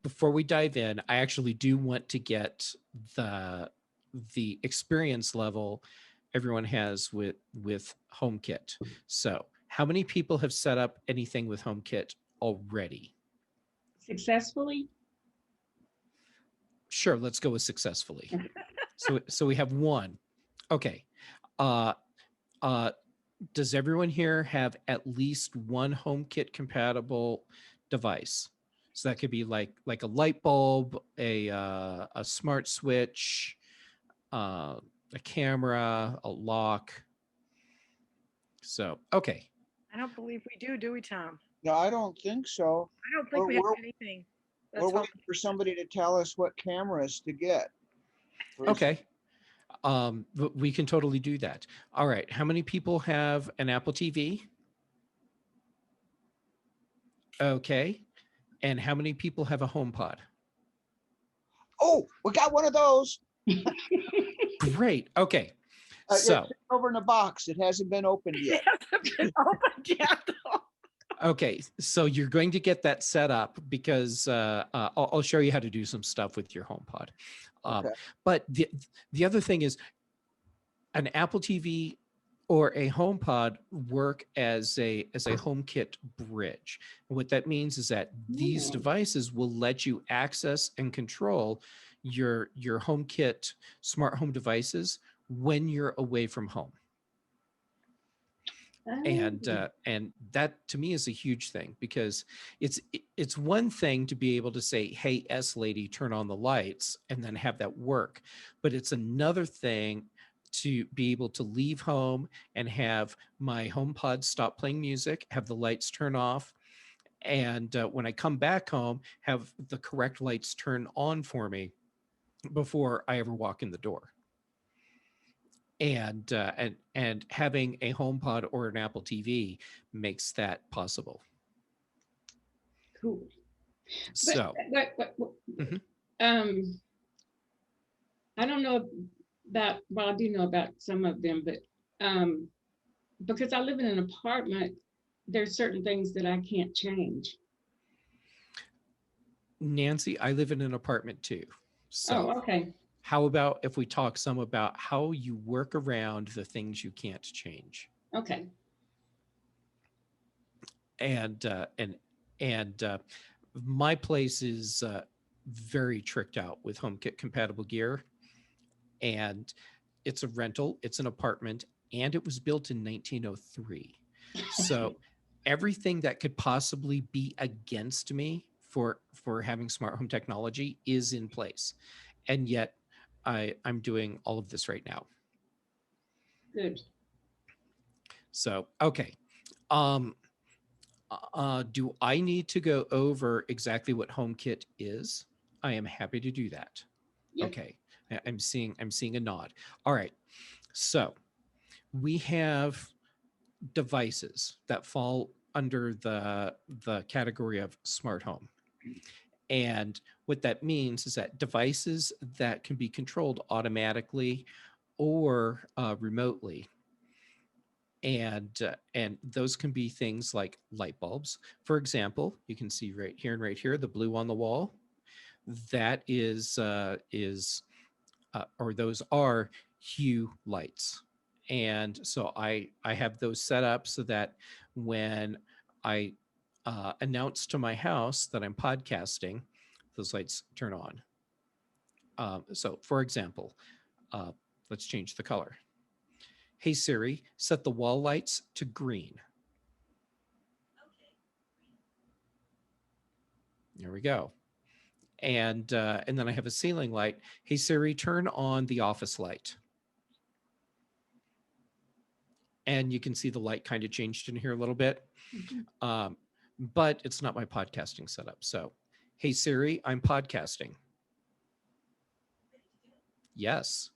before we dive in, I actually do want to get the experience level everyone has with HomeKit. So, how many people have set up anything with HomeKit already? Successfully? Sure, let's go with successfully. So we have one. Okay. Uh, uh, does everyone here have at least one HomeKit compatible device? So that could be like a light bulb, a smart switch, a camera, a lock. So okay, I don't believe we do we, Tom? No, I don't think so. I don't think We're, we have we're, anything. we're That's home. waiting for somebody to tell us what cameras to get. okay. We can totally do that. All right. How many people have an Apple TV? Okay. And how many people have a HomePod? Oh, we got one of those. Great. Okay. So, It's over in a box. It hasn't been opened yet. Opened yet, though. okay. So you're going to get that set up because I'll show you how to do some stuff with your HomePod. Okay. But the other thing is an Apple TV or a HomePod work as a HomeKit bridge. And what that means is that these devices will let you access and control your HomeKit smart home devices when you're away from home. And that to me is a huge thing, because it's one thing to be able to say, hey, S lady, turn on the lights, and then have that work. But it's another thing to be able to leave home and have my HomePod stop playing music, have the lights turn off, and when I come back home, have the correct lights turn on for me before I ever walk in the door. And having a HomePod or an Apple TV makes that possible. Cool. So, Mhm. I don't know about, well, I do know about some of them, but because I live in an apartment, there's certain things that I can't change. Nancy, I live in an apartment too. So, okay. How about if we talk some about how you work around the things you can't change? Okay. And my place is very tricked out with HomeKit compatible gear, and it's a rental, it's an apartment, and it was built in 1903. So everything that could possibly be against me for having smart home technology is in place, and yet I'm doing all of this right now. Good. So okay. Do I need to go over exactly what HomeKit is? I am happy to do that. Yep. Okay. I'm seeing a nod. All right. So we have devices that fall under the category of smart home. And what that means is that devices that can be controlled automatically or remotely. And those can be things like light bulbs. For example, you can see right here, the blue on the wall. That is or those are Hue lights. And so I have those set up so that when I announce to my house that I'm podcasting, those lights turn on. So for example, let's change the color. Hey Siri, set the wall lights to green. There we go. And then I have a ceiling light. Hey Siri, turn on the office light. And you can see the light kind of changed in here a little bit. Mm-hmm. But it's not my podcasting setup. So, hey Siri, I'm podcasting. Yes.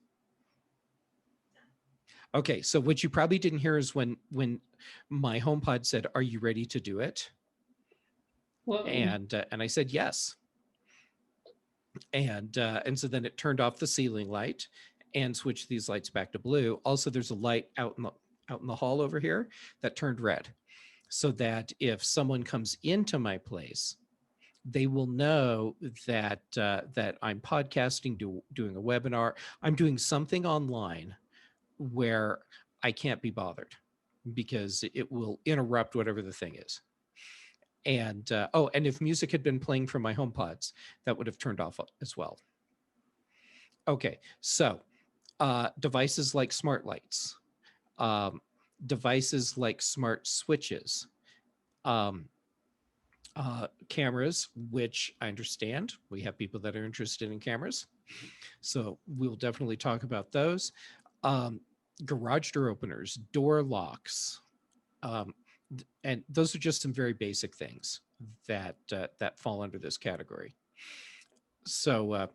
Okay, so what you probably didn't hear is when my HomePod said, "Are you ready to do it?" Whoa. And I said yes. And so then it turned off the ceiling light and switched these lights back to blue. Also, there's a light out in the hall over here that turned red, so that if someone comes into my place they will know that that I'm podcasting, doing a webinar, I'm doing something online where I can't be bothered because it will interrupt whatever the thing is. And oh, and if music had been playing from my HomePods, that would have turned off as well. Okay, so devices like smart lights, um, devices like smart switches, um, cameras, which I understand we have people that are interested in cameras. So we'll definitely talk about those. Um, garage door openers, door locks, and those are just some very basic things that that fall under this category. So,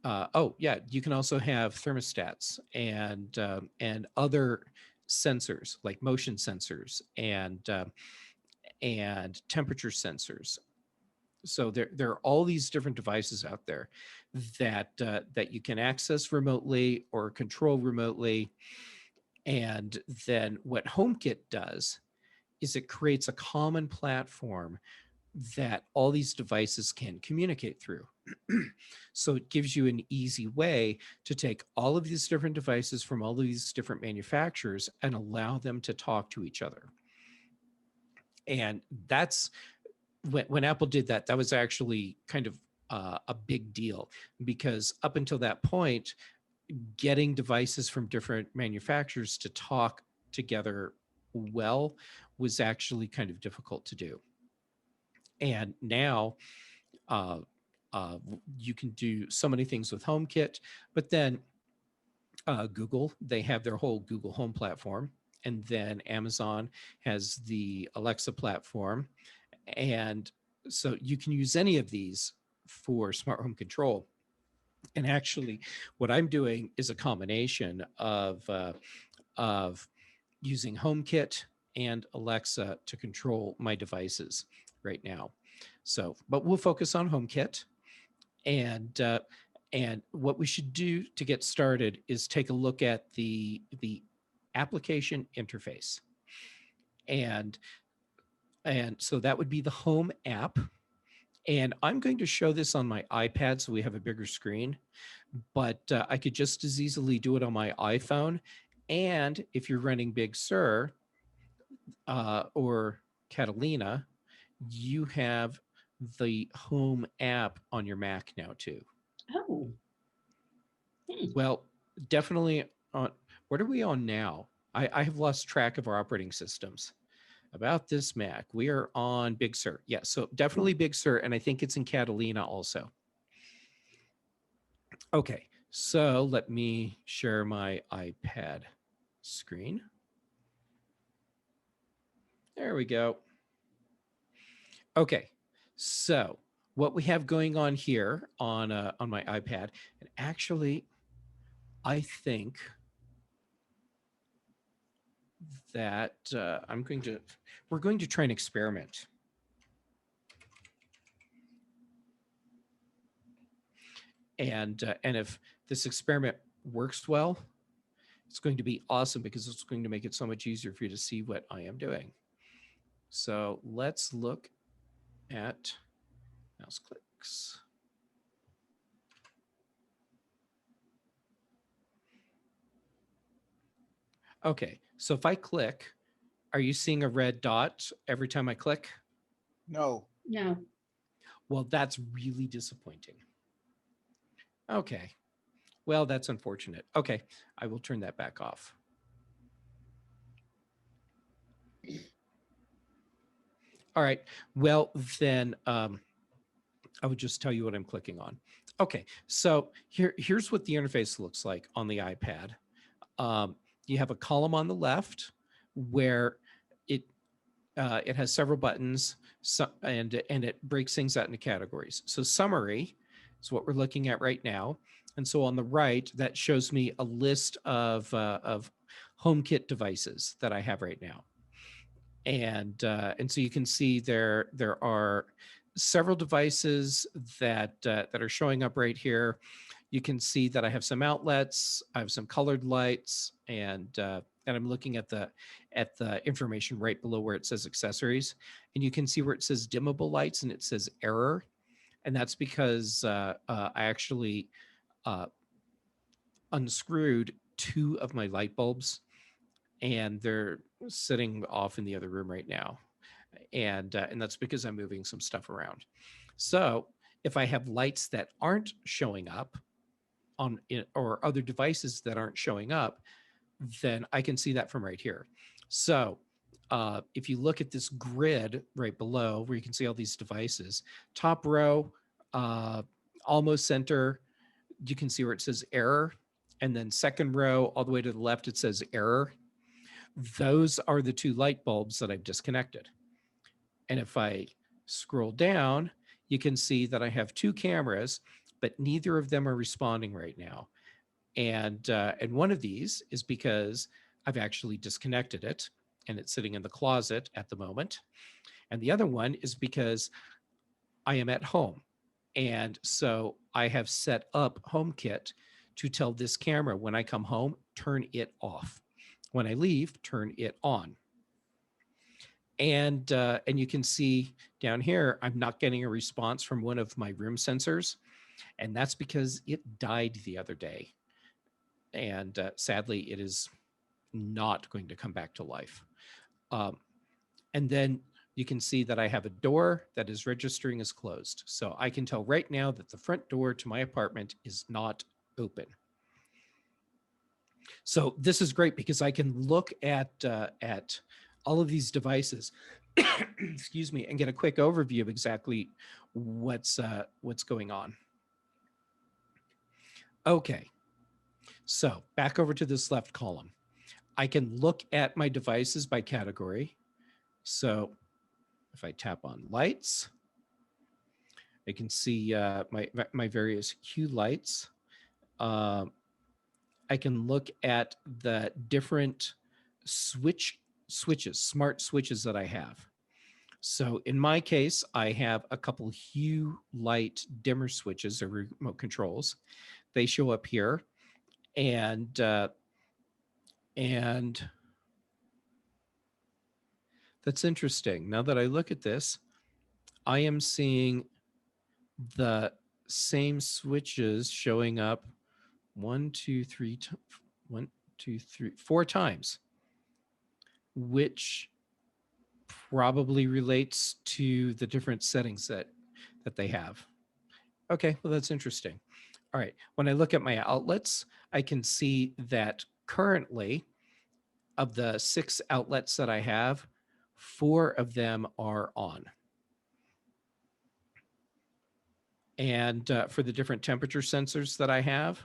oh yeah, you can also have thermostats and other sensors like motion sensors and temperature sensors. So there are all these different devices out there that that you can access remotely or control remotely. And then what HomeKit does is it creates a common platform that all these devices can communicate through. So it gives you an easy way to take all of these different devices from all of these different manufacturers and allow them to talk to each other. And that's when Apple did that, that was actually kind of a big deal, because up until that point, getting devices from different manufacturers to talk together well was actually kind of difficult to do. And now uh, you can do so many things with HomeKit, but then Google, they have their whole Google Home platform. And then Amazon has the Alexa platform. And so you can use any of these for smart home control. And actually, what I'm doing is a combination of using HomeKit and Alexa to control my devices right now. So, but we'll focus on HomeKit. And what we should do to get started is take a look at the application interface. And so that would be the Home app. And I'm going to show this on my iPad so we have a bigger screen, but I could just as easily do it on my iPhone. And if you're running Big Sur or Catalina, you have the Home app on your Mac now too. Oh. Well, definitely on, what are we on now? I have lost track of our operating systems. About this Mac, we are on Big Sur. Yeah, so definitely Big Sur, and I think it's in Catalina also. Okay, so let me share my iPad screen. There we go. Okay, so what we have going on here on my iPad, and actually, I think that we're going to try an experiment. And if this experiment works well, it's going to be awesome because it's going to make it so much easier for you to see what I am doing. So let's look at mouse clicks. Okay, so if I click, are you seeing a red dot every time I click? No. No. Well, that's really disappointing. Okay, well, that's unfortunate. Okay, I will turn that back off. All right, well, then I would just tell you what I'm clicking on. Okay, so here's what the interface looks like on the iPad. You have a column on the left where it has several buttons, and it breaks things out into categories. So summary is what we're looking at right now. And so on the right, that shows me a list of HomeKit devices that I have right now. And so you can see there are several devices that that are showing up right here. You can see that I have some outlets, I have some colored lights, and I'm looking at the information right below where it says accessories, and you can see where it says dimmable lights and it says error. And that's because I actually unscrewed 2 of my light bulbs, and they're sitting off in the other room right now. And that's because I'm moving some stuff around. So if I have lights that aren't showing up on or other devices that aren't showing up, then I can see that from right here. So if you look at this grid right below where you can see all these devices, top row, almost center, you can see where it says error. And then second row, all the way to the left, it says error. Those are the 2 light bulbs that I've disconnected. And if I scroll down, you can see that I have 2 cameras, but neither of them are responding right now. And one of these is because I've actually disconnected it and it's sitting in the closet at the moment. And the other one is because I am at home. And so I have set up HomeKit to tell this camera when I come home, turn it off. When I leave, turn it on. And you can see down here, I'm not getting a response from one of my room sensors. And that's because it died the other day. And sadly, it is not going to come back to life. And then you can see that I have a door that is registering as closed. So I can tell right now that the front door to my apartment is not open. So this is great because I can look at all of these devices, excuse me, and get a quick overview of exactly what's going on. Okay, so back over to this left column. I can look at my devices by category. So if I tap on lights, I can see my various Hue lights. I can look at the different switches, smart switches that I have. So in my case, I have a couple Hue light dimmer switches or remote controls. They show up here, and that's interesting. Now that I look at this, I am seeing the same switches showing up 4 times, which probably relates to the different settings that they have. Okay, well, that's interesting. All right, when I look at my outlets, I can see that currently of the 6 outlets that I have, 4 of them are on. And for the different temperature sensors that I have,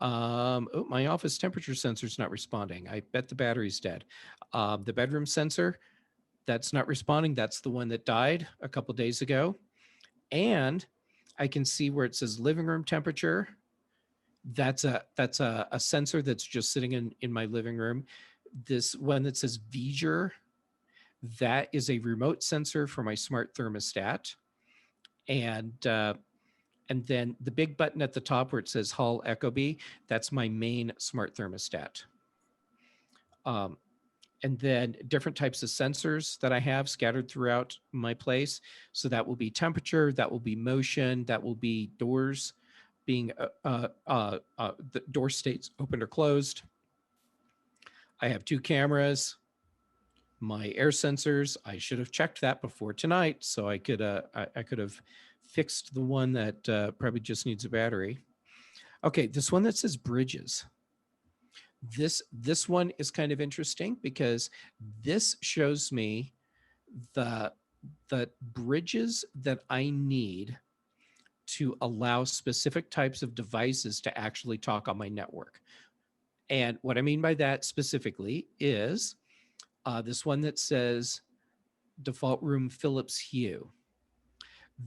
oh, my office temperature sensor is not responding. I bet the battery's dead. The bedroom sensor, that's not responding. That's the one that died a couple days ago. And I can see where it says living room temperature. That's a sensor that's just sitting in my living room. This one that says V'ger, that is a remote sensor for my smart thermostat. And then the big button at the top where it says Hall Ecobee, that's my main smart thermostat. And then different types of sensors that I have scattered throughout my place. So that will be temperature, that will be motion, that will be doors being, the door states open or closed. I have 2 cameras. My air sensors, I should have checked that before tonight, so I could have fixed the one that probably just needs a battery. Okay, this one that says bridges. This one is kind of interesting because this shows me the bridges that I need to allow specific types of devices to actually talk on my network. And what I mean by that specifically is this one that says default room Philips Hue.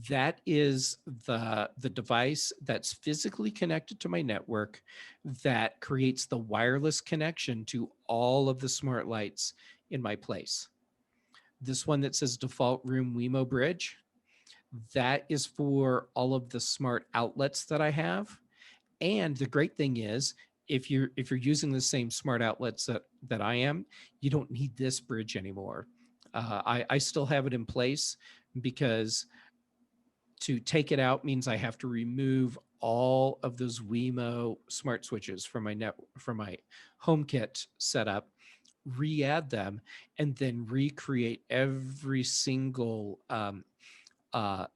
That is the device that's physically connected to my network that creates the wireless connection to all of the smart lights in my place. This one that says default room Wemo Bridge, that is for all of the smart outlets that I have. And the great thing is, if you're using the same smart outlets that I am, you don't need this bridge anymore. I still have it in place because To take it out means I have to remove all of those Wemo smart switches from my HomeKit setup, re-add them, and then recreate every single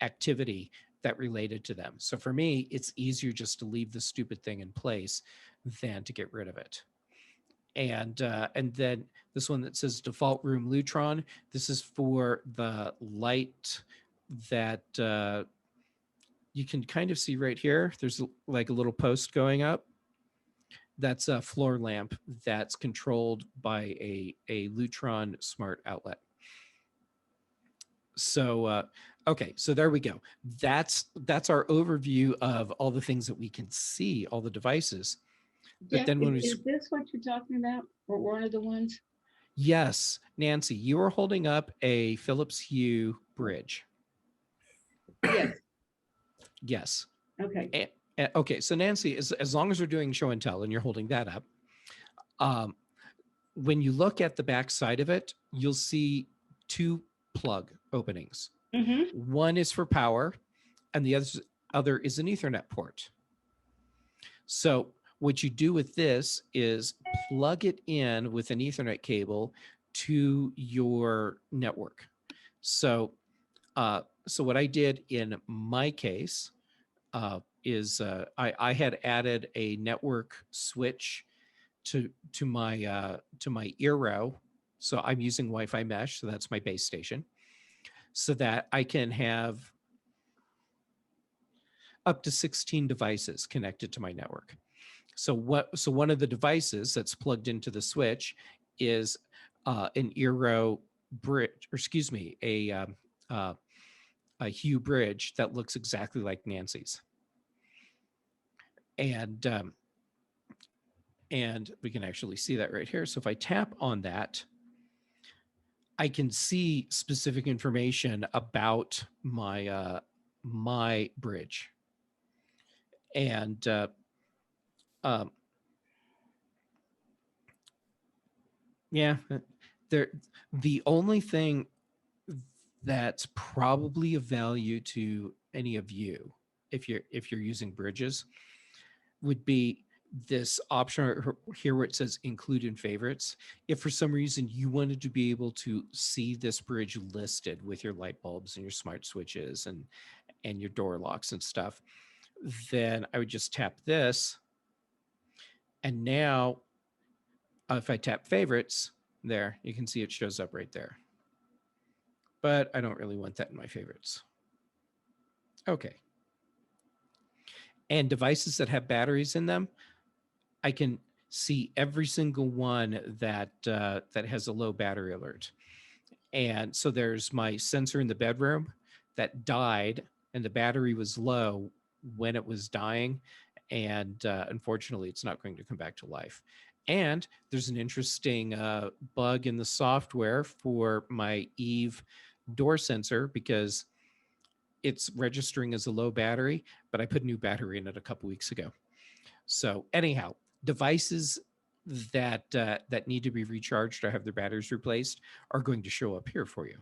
activity that related to them. So for me, it's easier just to leave the stupid thing in place than to get rid of it. And then this one that says default room Lutron, this is for the light that you can kind of see right here. There's like a little post going up. That's a floor lamp that's controlled by a Lutron smart outlet. So okay, so there we go. That's our overview of all the things that we can see, all the devices. But Jeff, then when is this what you're talking about, or one of the ones? Yes, Nancy, you are holding up a Philips Hue bridge. Yes. Yes. Okay. Okay, so Nancy, as long as we're doing show and tell and you're holding that up, when you look at the back side of it, you'll see two plug openings. Mm-hmm. One is for power, and the other is an Ethernet port. So what you do with this is plug it in with an Ethernet cable to your network. So, so what I did in my case is I had added a network switch to my Eero. So I'm using Wi-Fi mesh, so that's my base station, so that I can have up to 16 devices connected to my network. So one of the devices that's plugged into the switch is an Eero bridge, or excuse me, a Hue bridge that looks exactly like Nancy's. And we can actually see that right here. So if I tap on that, I can see specific information about my my bridge. And yeah, the only thing that's probably of value to any of you, if you're using bridges, would be this option here where it says include in favorites. If for some reason you wanted to be able to see this bridge listed with your light bulbs and your smart switches and your door locks and stuff, then I would just tap this. And now if I tap favorites, there, you can see it shows up right there. But I don't really want that in my favorites. Okay. And devices that have batteries in them, I can see every single one that that has a low battery alert. And so there's my sensor in the bedroom that died, and the battery was low when it was dying. And unfortunately, it's not going to come back to life. And there's an interesting bug in the software for my Eve door sensor because it's registering as a low battery, but I put a new battery in it a couple weeks ago. So anyhow, devices that that need to be recharged or have their batteries replaced are going to show up here for you.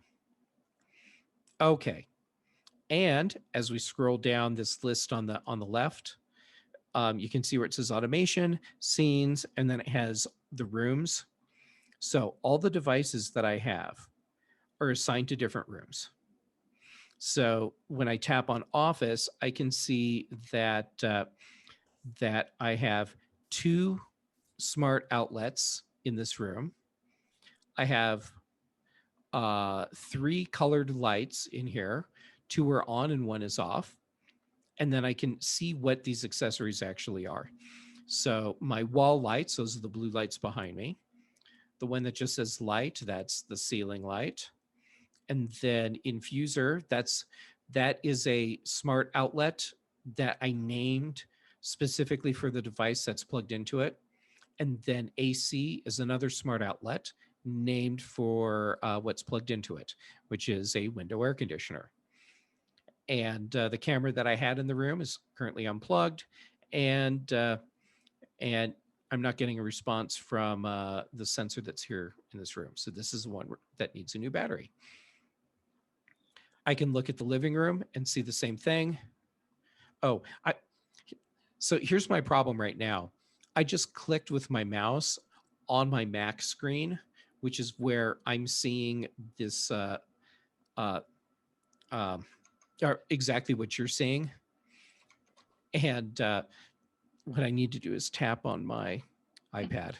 Okay, and as we scroll down this list on the left, you can see where it says automation, scenes, and then it has the rooms. So all the devices that I have are assigned to different rooms. So when I tap on Office, I can see that that I have 2 smart outlets in this room. I have 3 colored lights in here. 2 are on and 1 is off. And then I can see what these accessories actually are. So my wall lights, those are the blue lights behind me. The one that just says light, that's the ceiling light. And then infuser, that is a smart outlet that I named specifically for the device that's plugged into it. And then AC is another smart outlet named for what's plugged into it, which is a window air conditioner. And the camera that I had in the room is currently unplugged, and I'm not getting a response from the sensor that's here in this room. So this is one that needs a new battery. I can look at the living room and see the same thing. Oh, so here's my problem right now. I just clicked with my mouse on my Mac screen, which is where I'm seeing this, or exactly what you're seeing. And what I need to do is tap on my iPad.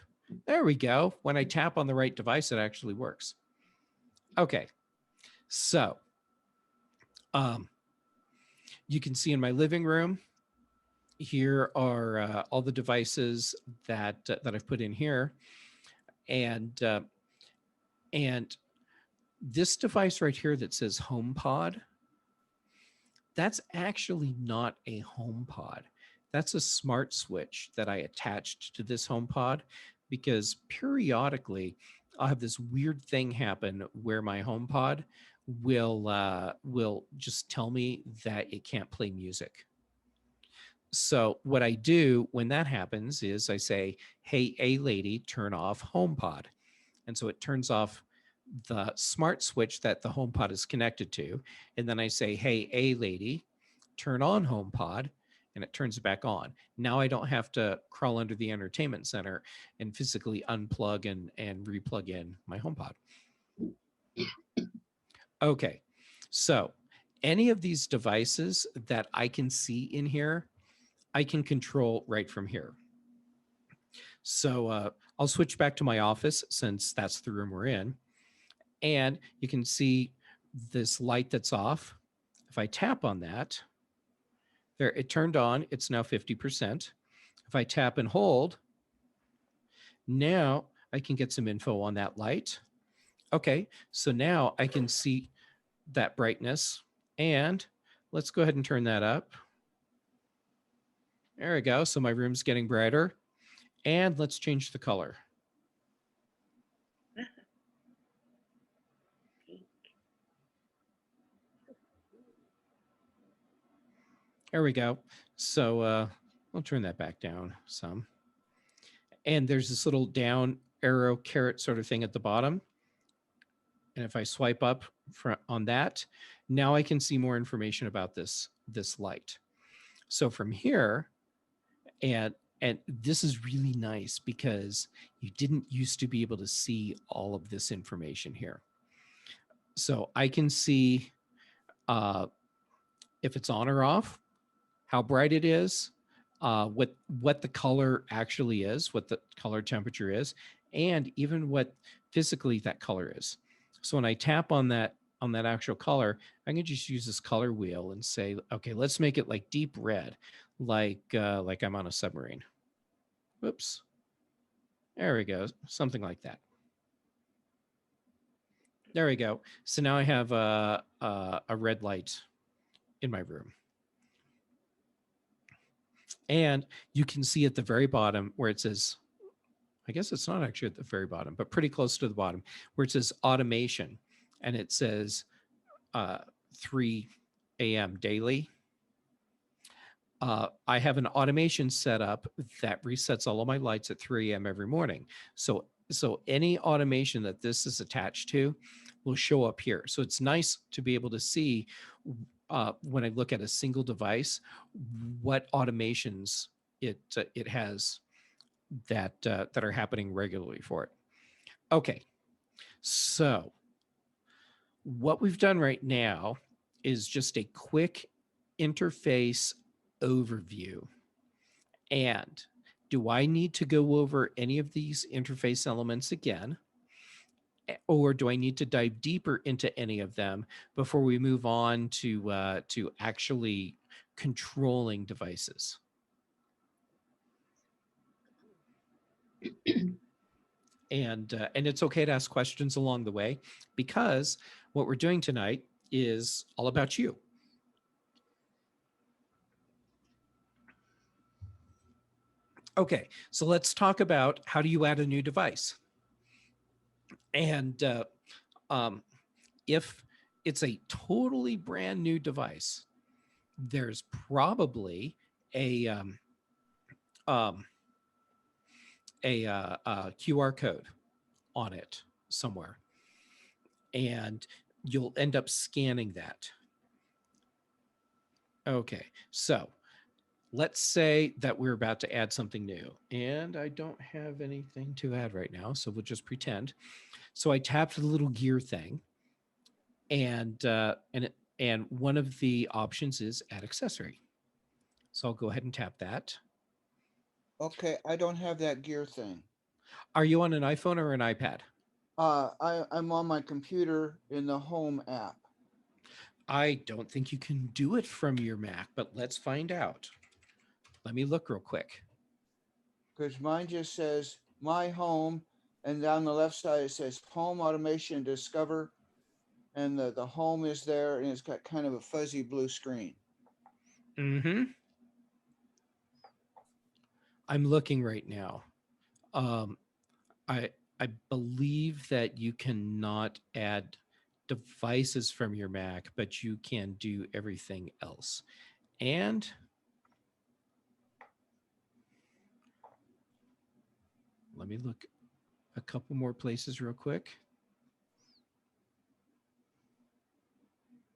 There we go. When I tap on the right device, it actually works. Okay, so you can see in my living room, here are all the devices that I've put in here, and this device right here that says HomePod, that's actually not a HomePod. That's a smart switch that I attached to this HomePod, because periodically I'll have this weird thing happen where my HomePod will just tell me that it can't play music. So what I do when that happens is I say, "Hey, A lady, turn off HomePod." And so it turns off the smart switch that the HomePod is connected to. And then I say, "Hey, A lady, turn on HomePod," and it turns it back on. Now I don't have to crawl under the entertainment center and physically unplug and replug in my HomePod. Okay, so any of these devices that I can see in here, I can control right from here. So I'll switch back to my office since that's the room we're in. And you can see this light that's off. If I tap on that, there, it turned on. It's now 50%. If I tap and hold, now I can get some info on that light. Okay, so now I can see that brightness. And let's go ahead and turn that up. There we go. So my room's getting brighter. And let's change the color. There we go. So I'll turn that back down some. And there's this little down arrow caret sort of thing at the bottom. And if I swipe up on that, now I can see more information about this light. So from here, and this is really nice because you didn't used to be able to see all of this information here. So I can see if it's on or off, how bright it is, what the color actually is, what the color temperature is, and even what physically that color is. So when I tap on that actual color, I can just use this color wheel and say, okay, let's make it like deep red, like I'm on a submarine. Whoops. There we go. Something like that. There we go. So now I have a red light in my room. And you can see at the very bottom where it says, I guess it's not actually at the very bottom, but pretty close to the bottom, where it says automation. And it says 3 a.m. daily. I have an automation set up that resets all of my lights at 3 a.m. every morning. So any automation that this is attached to will show up here. So it's nice to be able to see when I look at a single device, what automations it has that are happening regularly for it. Okay, so what we've done right now is just a quick interface overview. And do I need to go over any of these interface elements again? Or do I need to dive deeper into any of them before we move on to actually controlling devices? And it's okay to ask questions along the way, because what we're doing tonight is all about you. Okay, so let's talk about how do you add a new device. And if it's a totally brand new device, there's probably a QR code on it somewhere, and you'll end up scanning that. Okay, so let's say that we're about to add something new, and I don't have anything to add right now, so we'll just pretend. So I tapped the little gear thing, and one of the options is add accessory. So I'll go ahead and tap that. Okay, I don't have that gear thing. Are you on an iPhone or an iPad? I'm on my computer in the Home app. I don't think you can do it from your Mac, but let's find out. Let me look real quick. Because mine just says My Home, and down the left side it says Home Automation Discover, and the home is there, and it's got kind of a fuzzy blue screen. Mm-hmm. I'm looking right now. Um, I believe that you cannot add devices from your Mac, but you can do everything else. And let me look a couple more places real quick.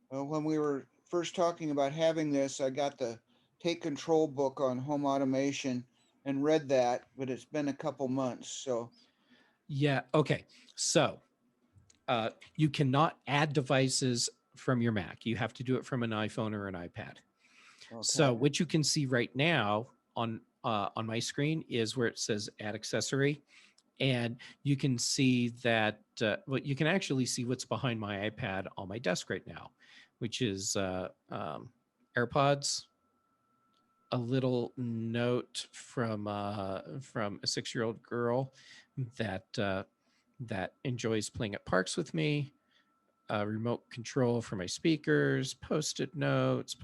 When we were first talking about having this, I got the Take Control book on home automation and read that, but it's been a couple months. So, Yeah. Okay. So you cannot add devices from your Mac. You have to do it from an iPhone or an iPad. So okay. what you can see right now on my screen is where it says add accessory. And you can see that, well, you can actually see what's behind my iPad on my desk right now, which is AirPods, a little note from a 6-year-old girl that enjoys playing at parks with me, remote control for my speakers, post-it notes.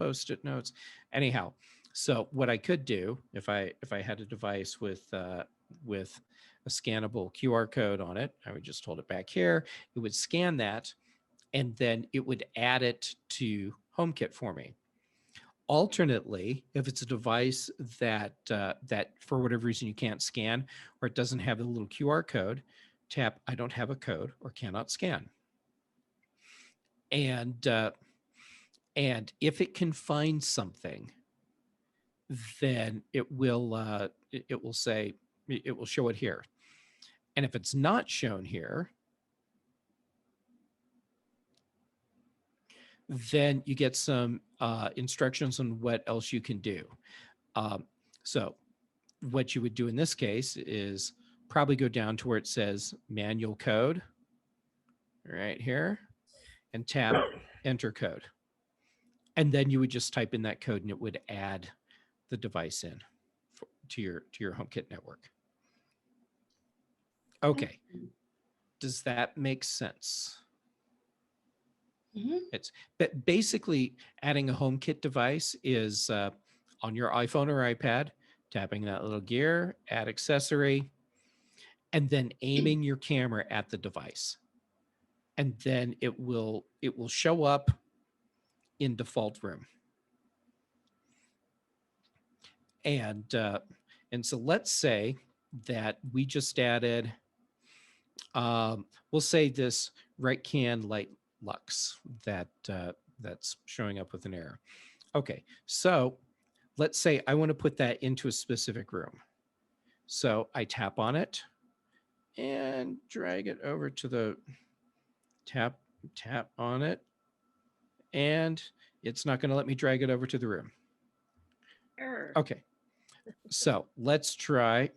Anyhow, so what I could do if I had a device with a scannable QR code on it, I would just hold it back here. It would scan that, and then it would add it to HomeKit for me. Alternately, if it's a device that that for whatever reason you can't scan, or it doesn't have a little QR code, tap I don't have a code or cannot scan. And if it can find something, then it will say it will show it here. And if it's not shown here, then you get some instructions on what else you can do. So what you would do in this case is probably go down to where it says manual code right here and tap enter code. And then you would just type in that code and it would add the device in to your HomeKit network. Okay. Does that make sense? Mm-hmm. It's but basically adding a HomeKit device is on your iPhone or iPad, tapping that little gear, add accessory, and then aiming your camera at the device. And then it will show up in default room. And so let's say that we just added, we'll say this right can light lux that's showing up with an error. Okay, so let's say I want to put that into a specific room. So I tap on it and drag it over to the tap on it, and it's not going to let me drag it over to the room. Error. Okay, so let's try.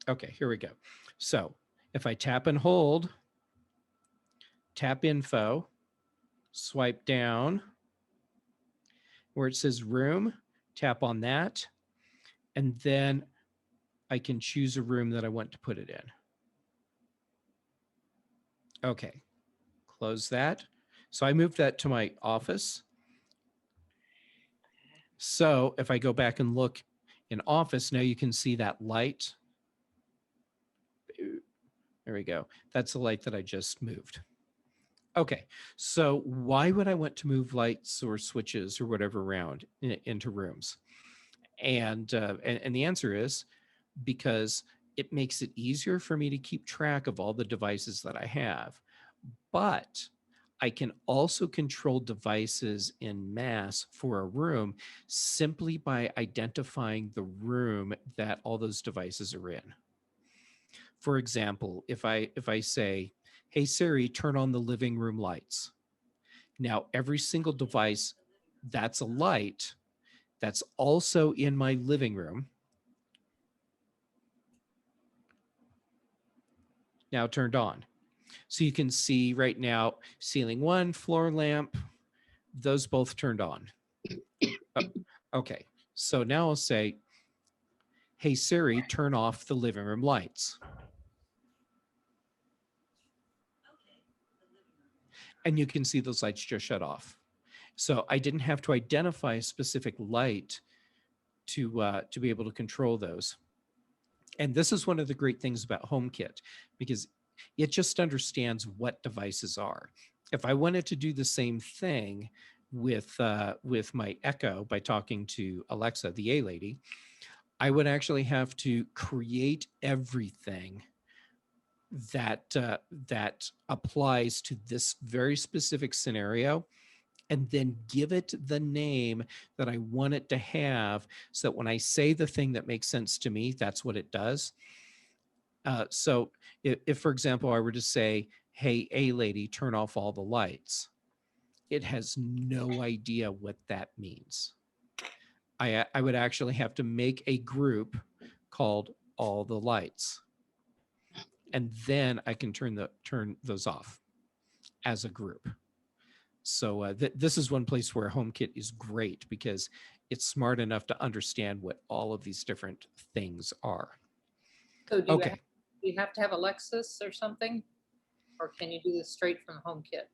Okay, here we go. So if I tap and hold, tap info, swipe down where it says room, tap on that, and then I can choose a room that I want to put it in. Okay, close that. So I moved that to my office. So if I go back and look in office, now you can see that light. There we go. That's the light that I just moved. Okay, so why would I want to move lights or switches or whatever around into rooms? And the answer is because it makes it easier for me to keep track of all the devices that I have. But I can also control devices in mass for a room simply by identifying the room that all those devices are in. For example, if I say, hey Siri, turn on the living room lights. Now, every single device that's a light that's also in my living room now turned on. So you can see right now, ceiling one, floor lamp, those both turned on. Okay, so now I'll say, hey Siri, turn off the living room lights. And you can see those lights just shut off. So I didn't have to identify a specific light to be able to control those. And this is one of the great things about HomeKit, because it just understands what devices are. If I wanted to do the same thing with my Echo by talking to Alexa, the A lady, I would actually have to create everything that applies to this very specific scenario, and then give it the name that I want it to have, so that when I say the thing that makes sense to me, that's what it does. So if, for example, I were to say, hey, A lady, turn off all the lights, it has no idea what that means. I would actually have to make a group called all the lights. And then I can turn those off as a group. So this is one place where HomeKit is great, because it's smart enough to understand what all of these different things are. So do Okay. you have to have Alexis or something? Or can you do this straight from HomeKit?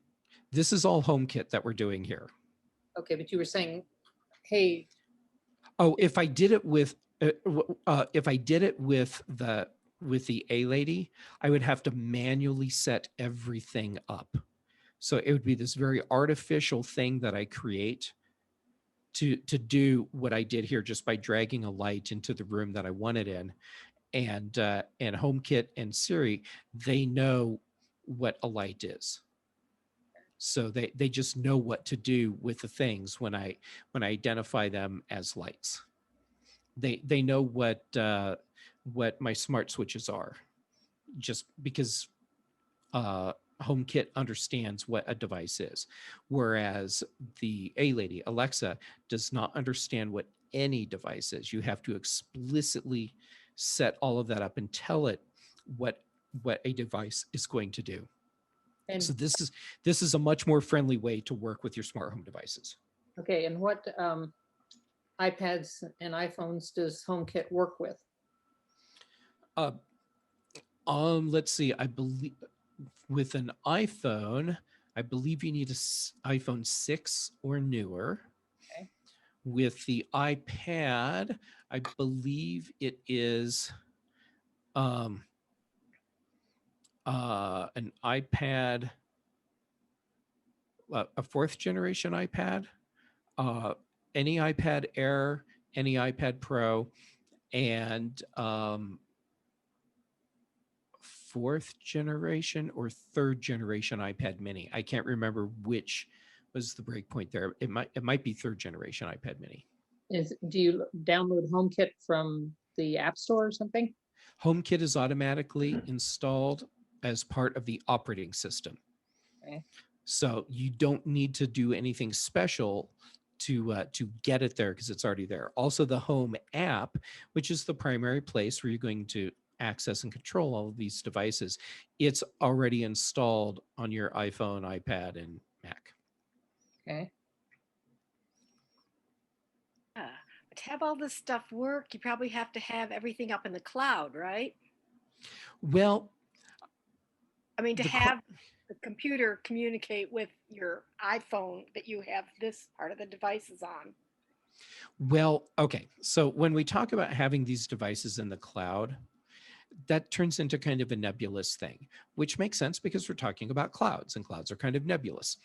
This is all HomeKit that we're doing here. Okay, but you were saying, hey, Oh, if I did it with with the A lady, I would have to manually set everything up. So it would be this very artificial thing that I create to do what I did here, just by dragging a light into the room that I want it in. And HomeKit and Siri, they know what a light is. So they just know what to do with the things when I identify them as lights. They know what my smart switches are, just because HomeKit understands what a device is, whereas the A lady, Alexa, does not understand what any device is. You have to explicitly set all of that up and tell it what a device is going to do. and So this is a much more friendly way to work with your smart home devices. okay, and what iPads and iPhones does HomeKit work with? Let's see. I believe with an iPhone, I believe you need iPhone 6 or newer. Okay. With the iPad, I believe it is an iPad, a fourth generation iPad, any iPad Air, any iPad Pro, and fourth generation or third generation iPad Mini. I can't remember which was the breakpoint there. It might be third generation iPad Mini. Do you download HomeKit from the App Store or something? HomeKit is automatically installed as part of the operating system. Okay. So you don't need to do anything special to get it there, because it's already there. Also, the Home app, which is the primary place where you're going to access and control all of these devices, it's already installed on your iPhone, iPad, and Mac. Okay. But to have all this stuff work, you probably have to have everything up in the cloud, right? Well, I mean, to The have the computer communicate with your iPhone that you have this part of the devices on. well, okay. So when we talk about having these devices in the cloud, that turns into kind of a nebulous thing, which makes sense because we're talking about clouds, and clouds are kind of nebulous.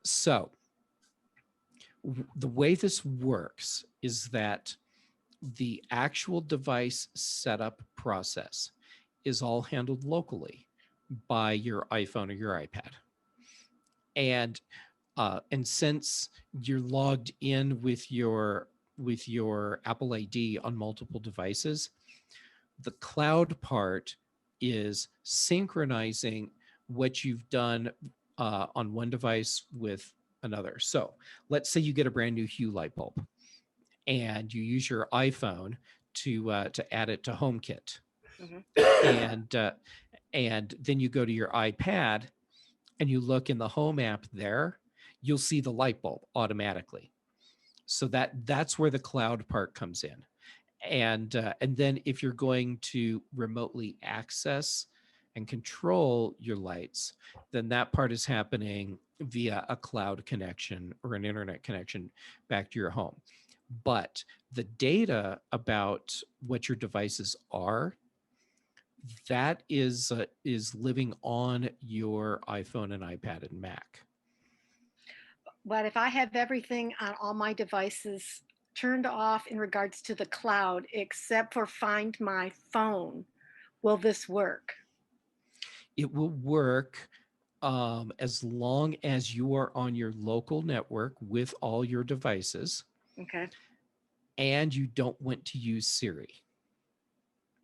So the way this works is that the actual device setup process is all handled locally by your iPhone or your iPad. And since you're logged in with your Apple ID on multiple devices, the cloud part is synchronizing what you've done on one device with another. So let's say you get a brand new Hue light bulb and you use your iPhone to add it to HomeKit. Mhm. And then you go to your iPad and you look in the Home app there, you'll see the light bulb automatically. So that's where the cloud part comes in. And then if you're going to remotely access and control your lights, then that part is happening via a cloud connection or an internet connection back to your home. But the data about what your devices are, that is living on your iPhone and iPad and Mac. But if I have everything on all my devices turned off in regards to the cloud, except for Find My Phone, will this work? It will work as long as you are on your local network with all your devices Okay. and you don't want to use Siri.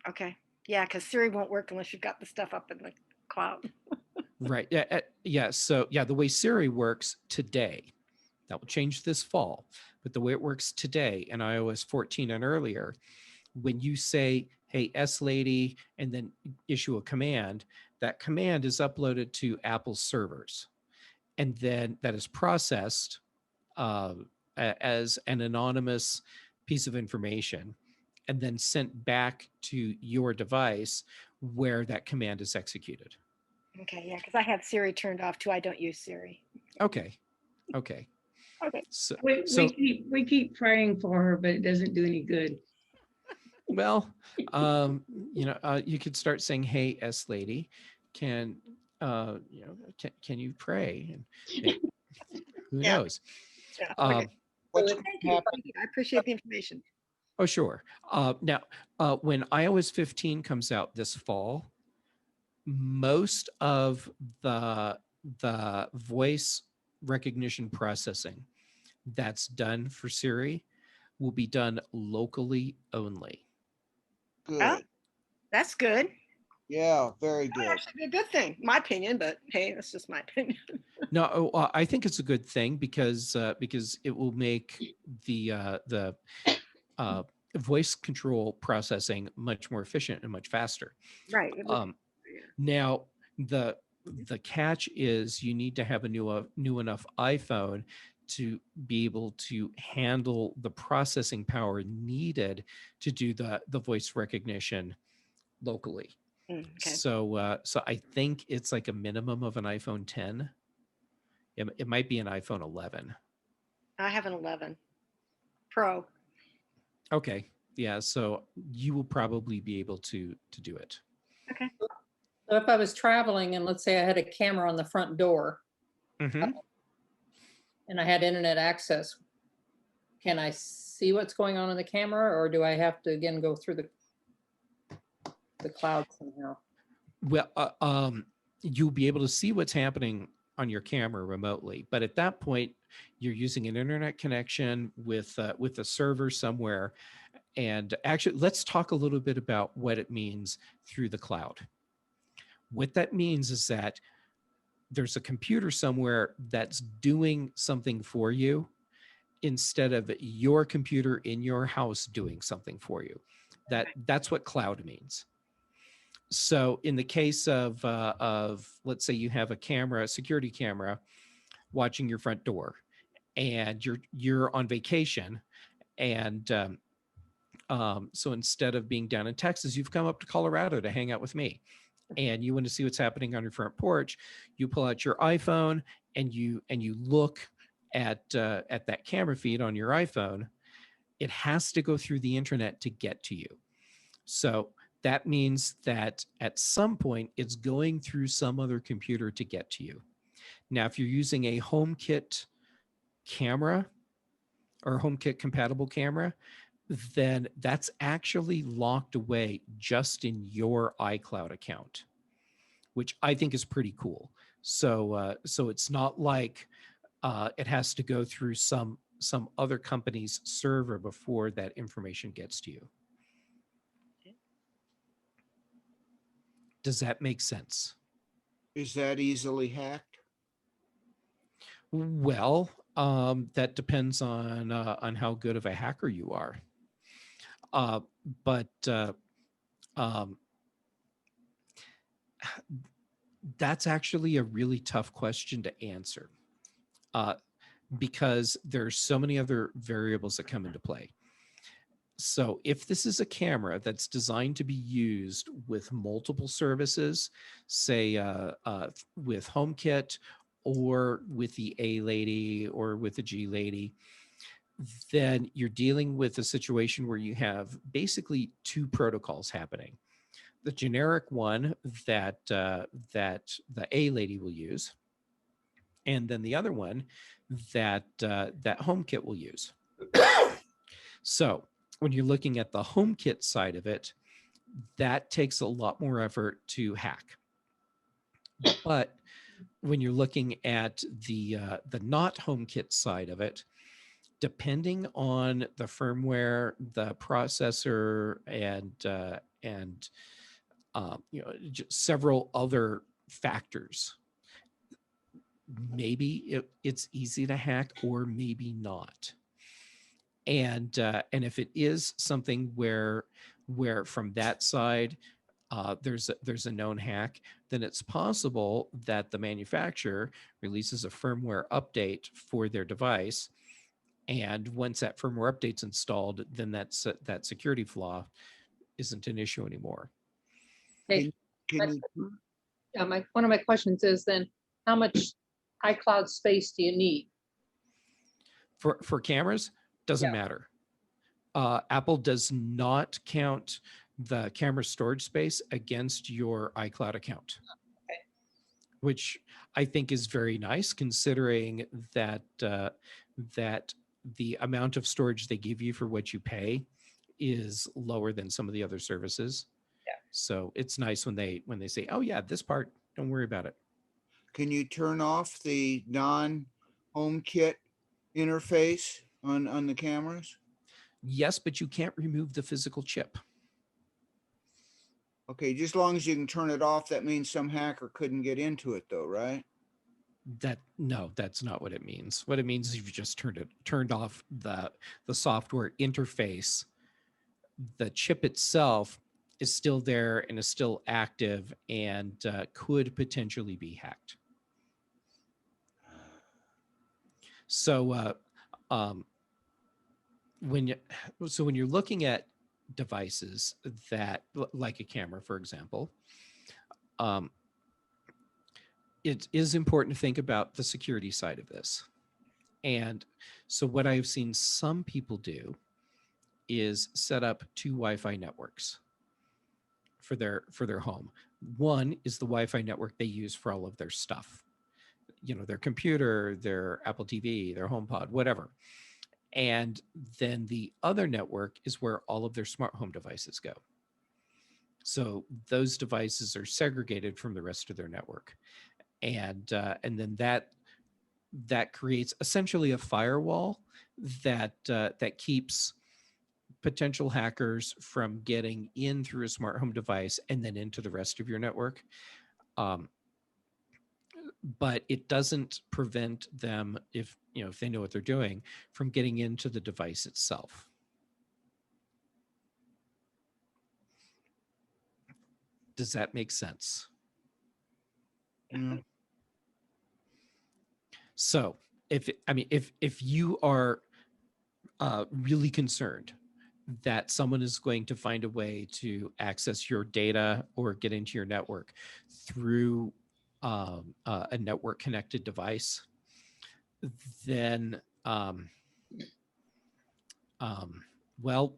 Okay. Yeah, because Siri won't work unless you've got the stuff up in the cloud. Right. Yeah. So, yeah, the way Siri works today, that will change this fall, but the way it works today in iOS 14 and earlier, when you say, hey, S lady, and then issue a command, that command is uploaded to Apple's servers. And then that is processed as an anonymous piece of information and then sent back to your device where that command is executed. Okay, yeah, because I have Siri turned off too. I don't use Siri. Okay. Okay. So, We keep praying for her, but it doesn't do any good. well, you could start saying, "Hey, S lady, can you pray?" And who Yeah. knows? Yeah. Um, What's Thank gonna you. happen? Thank you. I appreciate the information. oh, sure. Now, when iOS 15 comes out this fall, most of the voice recognition processing that's done for Siri will be done locally only. Oh, Good. that's good. Yeah, very That would good. actually be a good thing, my opinion, but hey, that's just my opinion. No, I think it's a good thing because it will make the voice control processing much more efficient and much faster. Right. Now the catch is you need to have a new enough iPhone to be able to handle the processing power needed to do the voice recognition locally. Okay. So I think it's like a minimum of an iPhone 10. It might be an iPhone 11. I have an 11 Pro. Okay. Yeah. So you will probably be able to do it. Okay. So if I was traveling and let's say I had a camera on the front door Mm-hmm. and I had internet access, can I see what's going on in the camera, or do I have to again go through the cloud somehow? Well, you'll be able to see what's happening on your camera remotely, but at that point, you're using an internet connection with a server somewhere. And actually, let's talk a little bit about what it means through the cloud. What that means is that there's a computer somewhere that's doing something for you instead of your computer in your house doing something for you. That's what cloud means. So in the case of let's say you have a security camera watching your front door, and you're on vacation, and so instead of being down in Texas, you've come up to Colorado to hang out with me, and you want to see what's happening on your front porch. You pull out your iPhone and you look at that camera feed on your iPhone. It has to go through the internet to get to you. So that means that at some point it's going through some other computer to get to you. Now, if you're using a HomeKit camera or HomeKit compatible camera, then that's actually locked away just in your iCloud account, which I think is pretty cool. So it's not like it has to go through some other company's server before that information gets to you. Does that make sense? Is that easily hacked? Well, that depends on how good of a hacker you are. But that's actually a really tough question to answer because there's so many other variables that come into play. So if this is a camera that's designed to be used with multiple services, say with HomeKit or with the A lady or with the G lady, then you're dealing with a situation where you have basically two protocols happening. The generic one that that the A lady will use, and then the other one that that HomeKit will use. So when you're looking at the HomeKit side of it, that takes a lot more effort to hack. But when you're looking at the not HomeKit side of it, depending on the firmware, the processor, and you know, just several other factors, maybe it's easy to hack or maybe not. And if it is something where from that side there's a known hack, then it's possible that the manufacturer releases a firmware update for their device, and once that firmware update's installed, then that security flaw isn't an issue anymore. Hey, Can you, yeah, one of my questions is then, how much iCloud space do you need? For cameras, doesn't Yeah. matter. Apple does not count the camera storage space against your iCloud account. Okay. Which I think is very nice, considering that that the amount of storage they give you for what you pay is lower than some of the other services. Yeah. So it's nice when they say, "Oh yeah, this part, don't worry about it." can you turn off the non-HomeKit interface on the cameras? Yes, but you can't remove the physical chip. Okay, just as long as you can turn it off, that means some hacker couldn't get into it though, right? No, that's not what it means. What it means is you've just turned off the software interface. The chip itself is still there and is still active and could potentially be hacked. So when you're looking at devices that, like a camera, for example, it is important to think about the security side of this. And so what I've seen some people do is set up two Wi-Fi networks for their home. One is the Wi-Fi network they use for all of their stuff, you know, their computer, their Apple TV, their HomePod, whatever. And then the other network is where all of their smart home devices go. So those devices are segregated from the rest of their network, and then that creates essentially a firewall that that keeps potential hackers from getting in through a smart home device and then into the rest of your network. But it doesn't prevent them, if they know what they're doing, from getting into the device itself. Does that make sense? Yeah. So if you are really concerned that someone is going to find a way to access your data or get into your network through a network connected device, then well,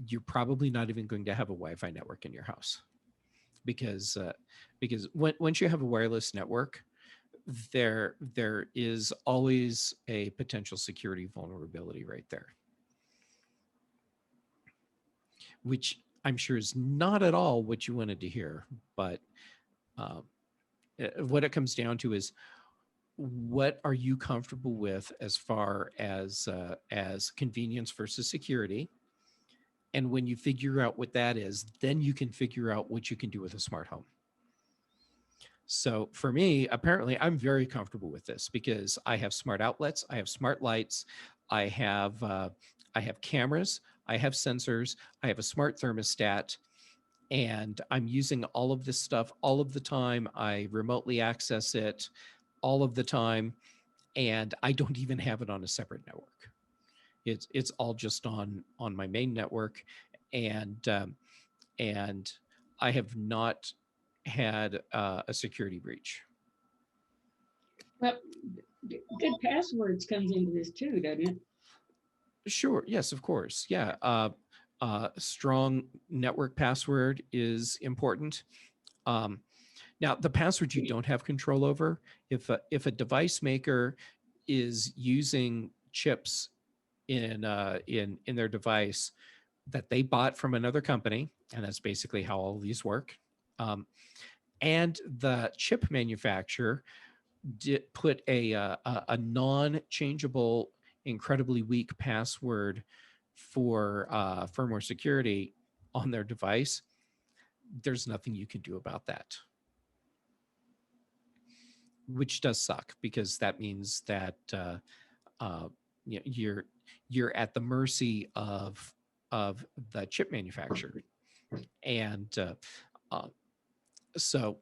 you're probably not even going to have a Wi-Fi network in your house, because once you have a wireless network, there is always a potential security vulnerability right there, which I'm sure is not at all what you wanted to hear, but what it comes down to is, what are you comfortable with as far as convenience versus security? And when you figure out what that is, then you can figure out what you can do with a smart home. So for me, apparently, I'm very comfortable with this because I have smart outlets, I have smart lights, I have cameras, I have sensors, I have a smart thermostat, and I'm using all of this stuff all of the time. I remotely access it all of the time, and I don't even have it on a separate network. It's all just on my main network, and I have not had a security breach. Well, good passwords comes into this too, doesn't it? Sure. Yes, of course. Yeah. Strong network password is important. Now, the password you don't have control over, if a device maker is using chips in their device that they bought from another company, and that's basically how all of these work. And the chip manufacturer put a non-changeable, incredibly weak password for firmware security on their device. There's nothing you can do about that, which does suck because that means that you're at the mercy of the chip manufacturer. And so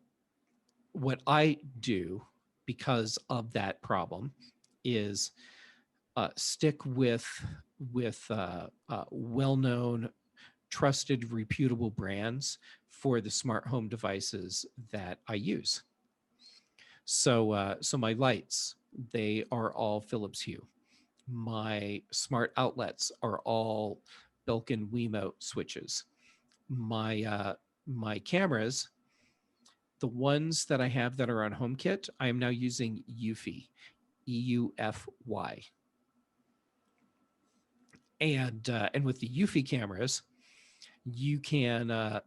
what I do because of that problem is stick with well-known, trusted, reputable brands for the smart home devices that I use. So my lights, they are all Philips Hue. My smart outlets are all Belkin Wemo switches. My cameras, the ones that I have that are on HomeKit, I am now using Eufy, EUFY. And with the Eufy cameras, you can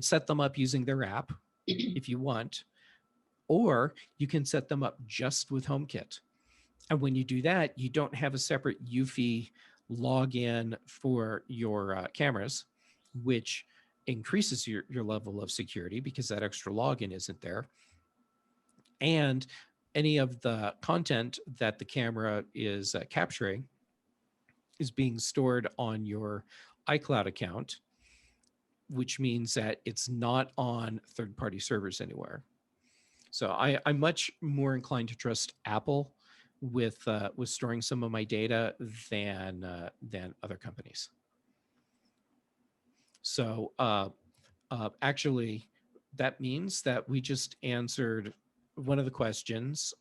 set them up using their app if you want, or you can set them up just with HomeKit. And when you do that, you don't have a separate Eufy login for your cameras, which increases your level of security because that extra login isn't there. And any of the content that the camera is capturing is being stored on your iCloud account, which means that it's not on third-party servers anywhere. So I'm much more inclined to trust Apple with storing some of my data than other companies. So actually, that means that we just answered one of the questions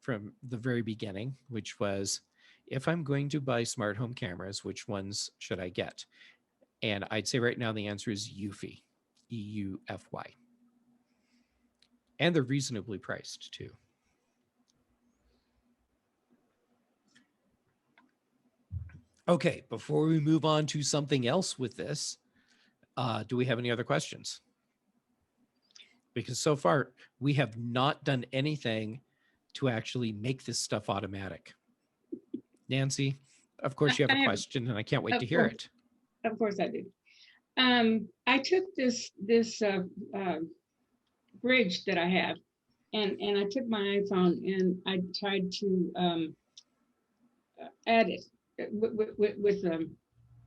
from the very beginning, which was, if I'm going to buy smart home cameras, which ones should I get? And I'd say right now the answer is Eufy, EUFY. And they're reasonably priced too. Okay, before we move on to something else with this, do we have any other questions? Because so far we have not done anything to actually make this stuff automatic. Nancy, of course you have a question, and I can't wait to hear it. Of course I do. I took this bridge that I have, and I took my iPhone and I tried to add it with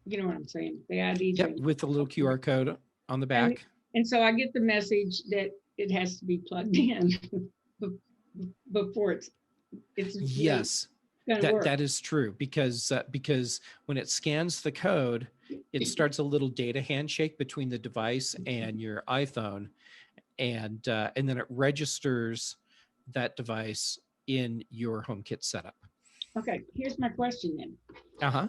you know what I'm saying, the ID. Yep, with the little QR code on the back. And so I get the message that it has to be plugged in before it's yes. That is true, because when it scans the code, it starts a little data handshake between the device and your iPhone, and then it registers that device in your HomeKit setup. Okay, here's my question then. Uh-huh.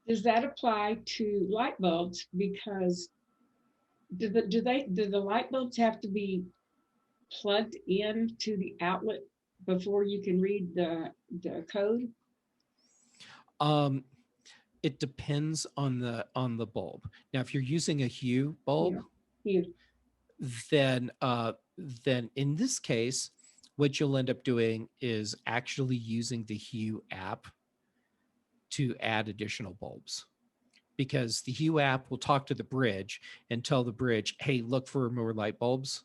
Does that apply to light bulbs? Because do the light bulbs have to be plugged in to the outlet before you can read the code? It depends on the bulb. Now, if you're using a Hue bulb, Yeah. then then in this case, what you'll end up doing is actually using the Hue app to add additional bulbs, because the Hue app will talk to the bridge and tell the bridge, hey, look for more light bulbs.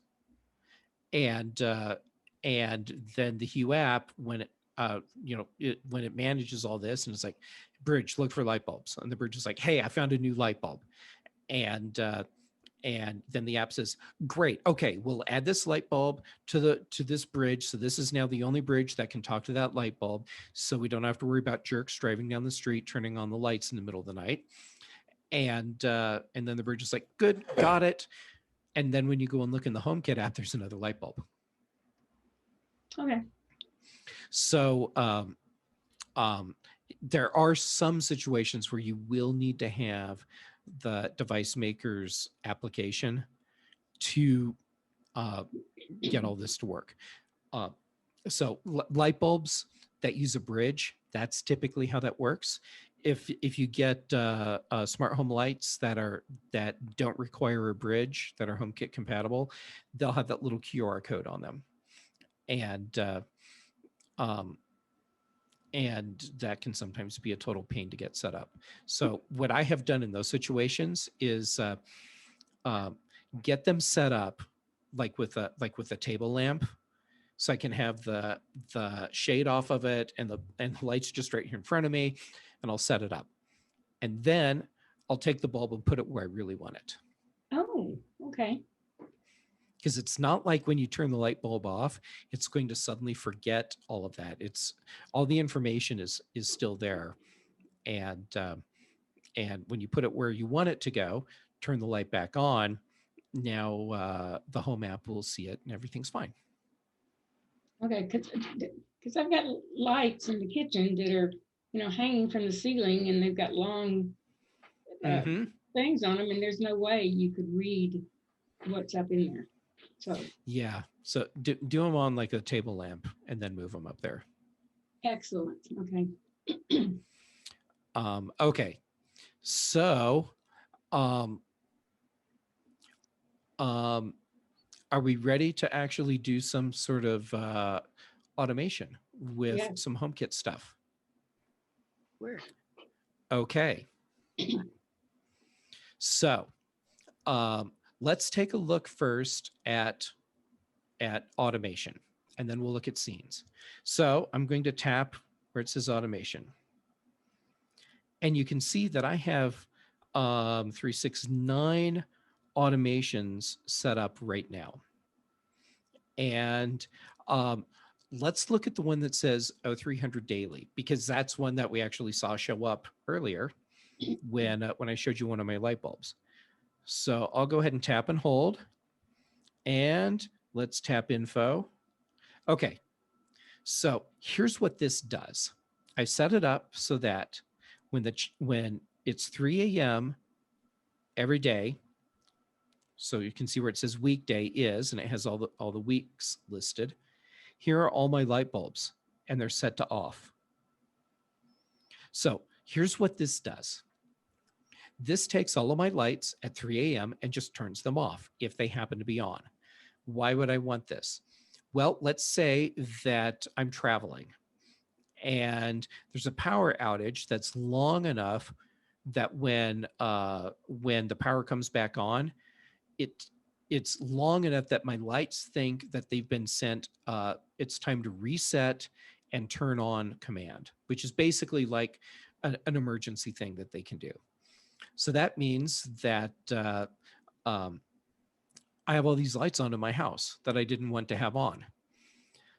And then the Hue app, when it when it manages all this and it's like, bridge, look for light bulbs, and the bridge is like, hey, I found a new light bulb. And then the app says, great, okay, we'll add this light bulb to this bridge. So this is now the only bridge that can talk to that light bulb. So we don't have to worry about jerks driving down the street, turning on the lights in the middle of the night. And then the bridge is like, good, got it. And then when you go and look in the HomeKit app, there's another light bulb. Okay. So there are some situations where you will need to have the device maker's application to get all this to work. So light bulbs that use a bridge, that's typically how that works. If you get smart home lights that don't require a bridge, that are HomeKit compatible, they'll have that little QR code on them, and that can sometimes be a total pain to get set up. So what I have done in those situations is get them set up like with a table lamp, so I can have the shade off of it and the lights just right here in front of me, and I'll set it up. And then I'll take the bulb and put it where I really want it. Oh, okay. Because it's not like when you turn the light bulb off, it's going to suddenly forget all of that. It's all the information is still there. And when you put it where you want it to go, turn the light back on, now the home app will see it and everything's fine. Okay, because I've got lights in the kitchen that are, hanging from the ceiling, and they've got long things on them, and there's no way you could read what's up in there. So yeah, so do them on like a table lamp and then move them up there. Excellent. Okay. Okay, so are we ready to actually do some sort of automation with some HomeKit stuff? Weird. Okay. So let's take a look first at automation, and then we'll look at scenes. So I'm going to tap where it says automation. And you can see that I have 369 automations set up right now. And let's look at the one that says 0300 daily, because that's one that we actually saw show up earlier when I showed you one of my light bulbs. So I'll go ahead and tap and hold, and let's tap info. Okay, so here's what this does. I set it up so that when it's 3 a.m. every day, so you can see where it says weekday is, and it has all the weeks listed. Here are all my light bulbs, and they're set to off. So here's what this does. This takes all of my lights at 3 a.m. and just turns them off if they happen to be on. Why would I want this? Well, let's say that I'm traveling and there's a power outage that's long enough that when the power comes back on, it's long enough that my lights think that they've been sent, it's time to reset and turn on command, which is basically like an emergency thing that they can do. So that means that I have all these lights on in my house that I didn't want to have on.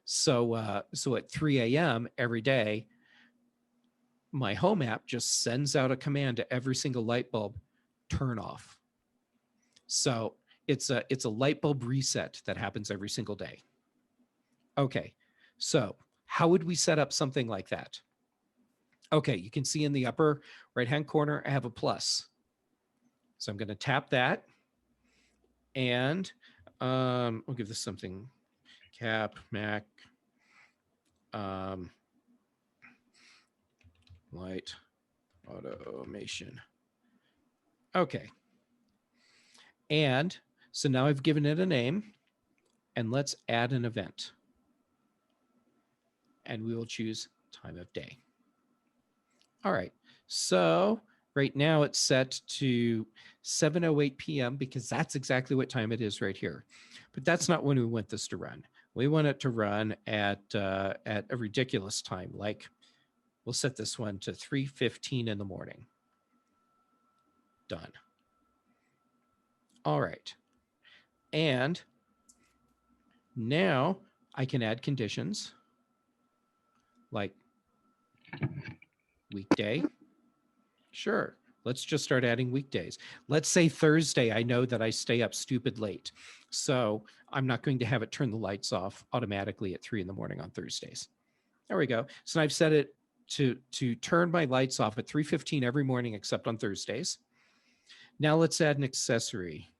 So at 3 a.m. every day, my home app just sends out a command to every single light bulb, turn off. So it's a light bulb reset that happens every single day. Okay, so how would we set up something like that? Okay, you can see in the upper right-hand corner, I have a plus. So I'm going to tap that, and we'll give this something, CapMac light automation. Okay. And so now I've given it a name, and let's add an event. And we will choose time of day. All right, so right now it's set to 7:08 p.m. because that's exactly what time it is right here. But that's not when we want this to run. We want it to run at a ridiculous time, like we'll set this one to 3:15 in the morning. Done. All right. And now I can add conditions like weekday. Sure. Let's just start adding weekdays. Let's say Thursday, I know that I stay up stupid late. So I'm not going to have it turn the lights off automatically at 3 in the morning on Thursdays. There we go. So I've set it to turn my lights off at 3:15 every morning except on Thursdays. Now let's add an accessory.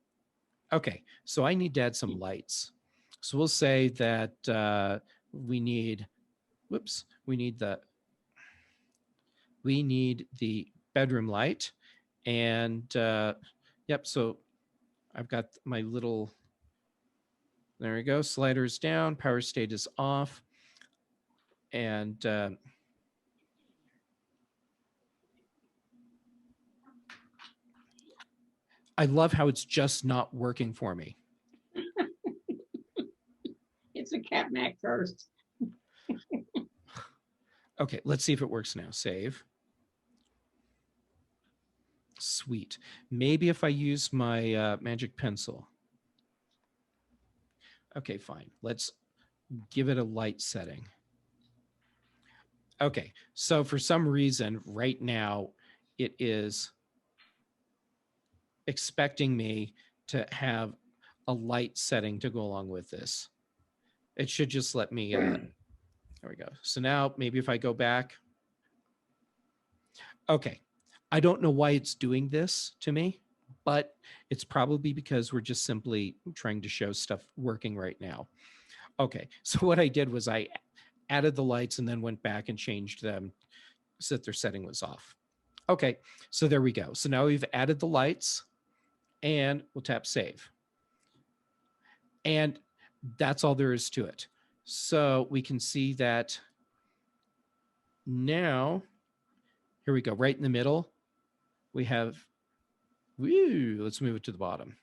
Okay, so I need to add some lights. So we'll say that we need the bedroom light. And yep, so I've got my little, there we go, sliders down, power state is off. And I love how it's just not working for me. It's a CapMac first. Okay, let's see if it works now. Save. Sweet. Maybe if I use my magic pencil. Okay, fine. Let's give it a light setting. Okay, so for some reason right now it is expecting me to have a light setting to go along with this. It should just let me, there we go. So now maybe if I go back. Okay, I don't know why it's doing this to me, but it's probably because we're just simply trying to show stuff working right now. Okay, so what I did was I added the lights and then went back and changed them so that their setting was off. Okay, so there we go. So now we've added the lights and we'll tap save. And that's all there is to it. So we can see that now, here we go, right in the middle, we have, woo, let's move it to the bottom.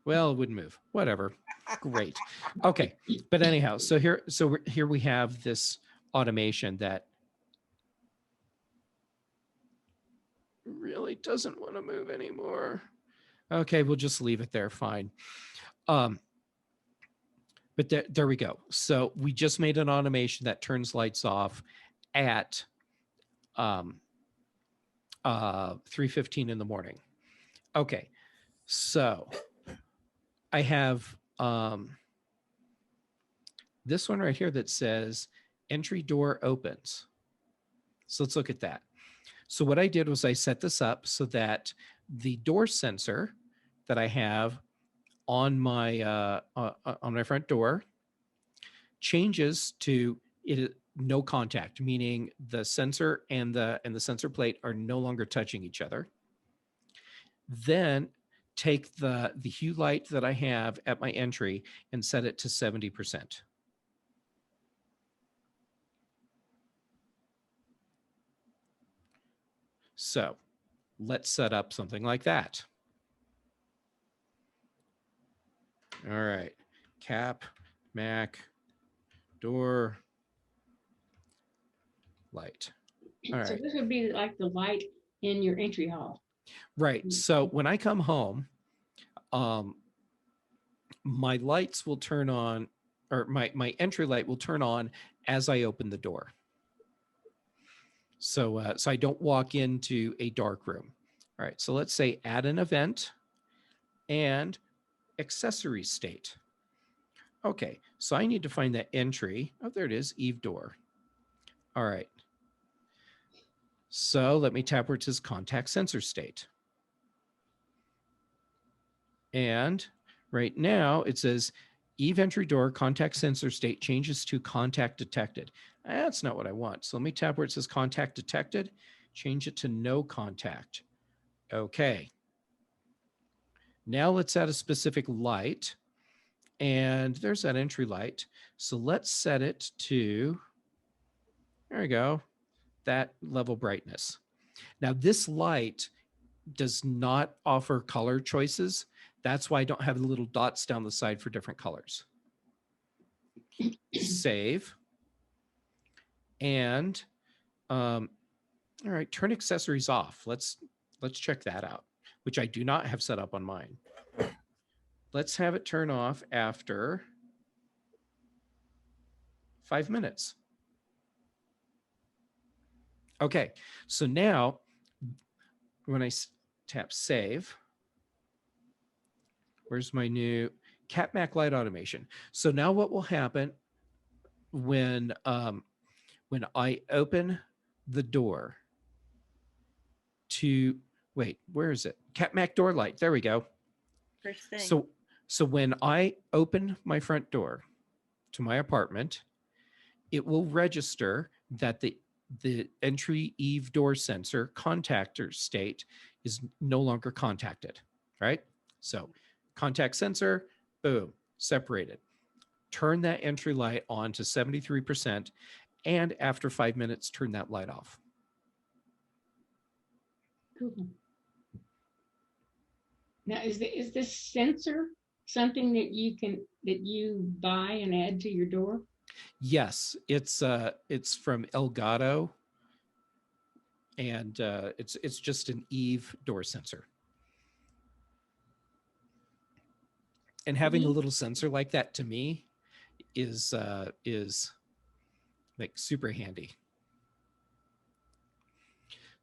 Well, it wouldn't move, whatever, great. Okay, but anyhow, so here we have this automation that really doesn't want to move anymore. Okay, we'll just leave it there, fine. But there we go. So we just made an automation that turns lights off at 3:15 in the morning. Okay, so I have this one right here that says entry door opens. So let's look at that. So what I did was I set this up so that the door sensor that I have on my front door changes to no contact, meaning the sensor and the sensor plate are no longer touching each other. Then take the hue light that I have at my entry and set it to 70%. So let's set up something like that. All right, CapMac door light. All right. So this would be like the light in your entry hall. Right. So when I come home, my lights will turn on, or my entry light will turn on as I open the door. So so I don't walk into a dark room. All right. So let's say add an event and accessory state. Okay. So I need to find that entry. Oh, there it is. Eve door. All right. So let me tap where it says contact sensor state. And right now it says Eve entry door contact sensor state changes to contact detected. That's not what I want. So let me tap where it says contact detected, change it to no contact. Okay. Now let's add a specific light. And there's that entry light. So let's set it to, there we go, that level brightness. Now this light does not offer color choices. That's why I don't have the little dots down the side for different colors. Save. And all right, turn accessories off. Let's check that out, which I do not have set up on mine. Let's have it turn off after 5 minutes. Okay, so now when I tap save, where's my new CapMac light automation? So now what will happen when I open the door to, wait, where is it? CapMac door light, there we go. First thing. So when I open my front door to my apartment, it will register that the entry Eve door sensor contactor state is no longer contacted, right? So contact sensor, boom, separated. Turn that entry light on to 73%, and after 5 minutes, turn that light off. Cool. Now, is this sensor something that you buy and add to your door? Yes, it's from Elgato, and it's just an Eve door sensor. And having a little sensor like that to me is like super handy.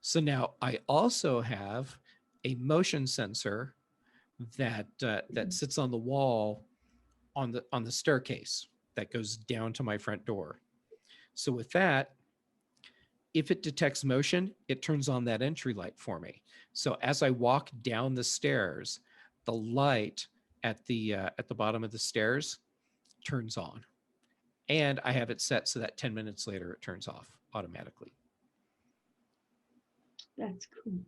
So now I also have a motion sensor that that sits on the wall on the staircase that goes down to my front door. So with that, if it detects motion, it turns on that entry light for me. So as I walk down the stairs, the light at the bottom of the stairs turns on, and I have it set so that 10 minutes later it turns off automatically. That's cool.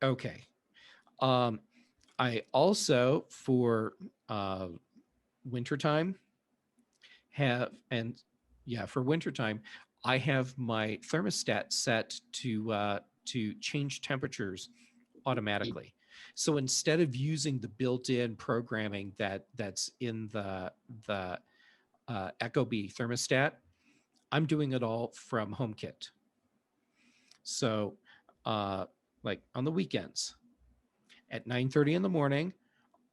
Okay. I also, for wintertime, for wintertime, I have my thermostat set to change temperatures automatically. So instead of using the built-in programming that's in the Ecobee thermostat, I'm doing it all from HomeKit. So like on the weekends at 9:30 in the morning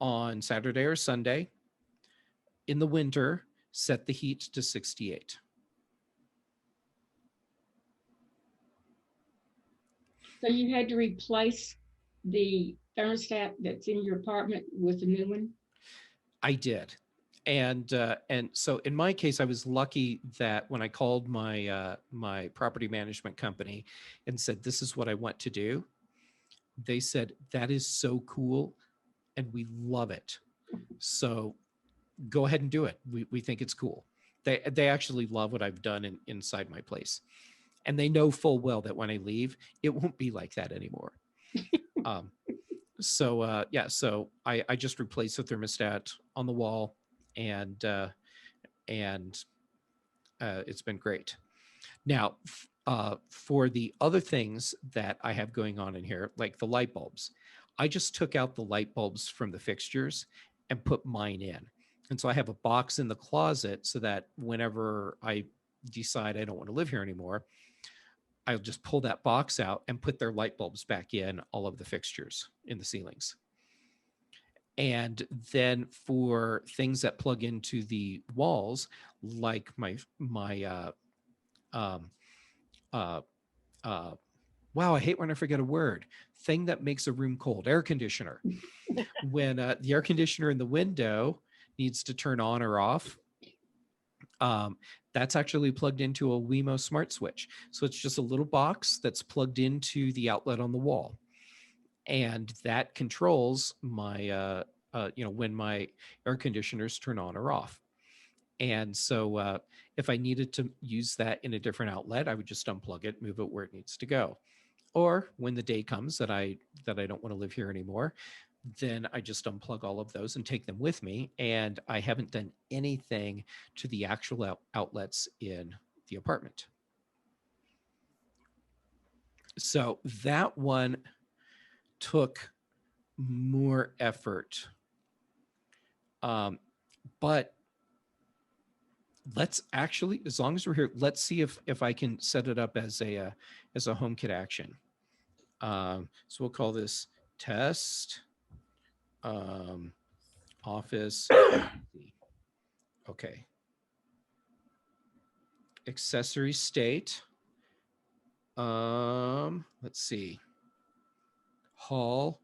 on Saturday or Sunday, in the winter, set the heat to 68. So you had to replace the thermostat that's in your apartment with a new one? I did. And so in my case, I was lucky that when I called my my property management company and said, this is what I want to do, they said, that is so cool and we love it. So go ahead and do it. We think it's cool. They actually love what I've done inside my place. And they know full well that when I leave, it won't be like that anymore. So I just replaced the thermostat on the wall, and it's been great. Now, for the other things that I have going on in here, like the light bulbs, I just took out the light bulbs from the fixtures and put mine in. And so I have a box in the closet so that whenever I decide I don't want to live here anymore, I'll just pull that box out and put their light bulbs back in all of the fixtures in the ceilings. And then for things that plug into the walls, like wow, I hate when I forget a word. Thing that makes a room cold, air conditioner. When the air conditioner in the window needs to turn on or off, that's actually plugged into a Wemo smart switch. So it's just a little box that's plugged into the outlet on the wall. And that controls my, when my air conditioners turn on or off. And so if I needed to use that in a different outlet, I would just unplug it, move it where it needs to go. Or when the day comes that I don't want to live here anymore, then I just unplug all of those and take them with me. And I haven't done anything to the actual outlets in the apartment. So that one took more effort. But let's actually, as long as we're here, let's see if I can set it up as a HomeKit action. So we'll call this test office. Okay. Accessory state. Let's see. Hall.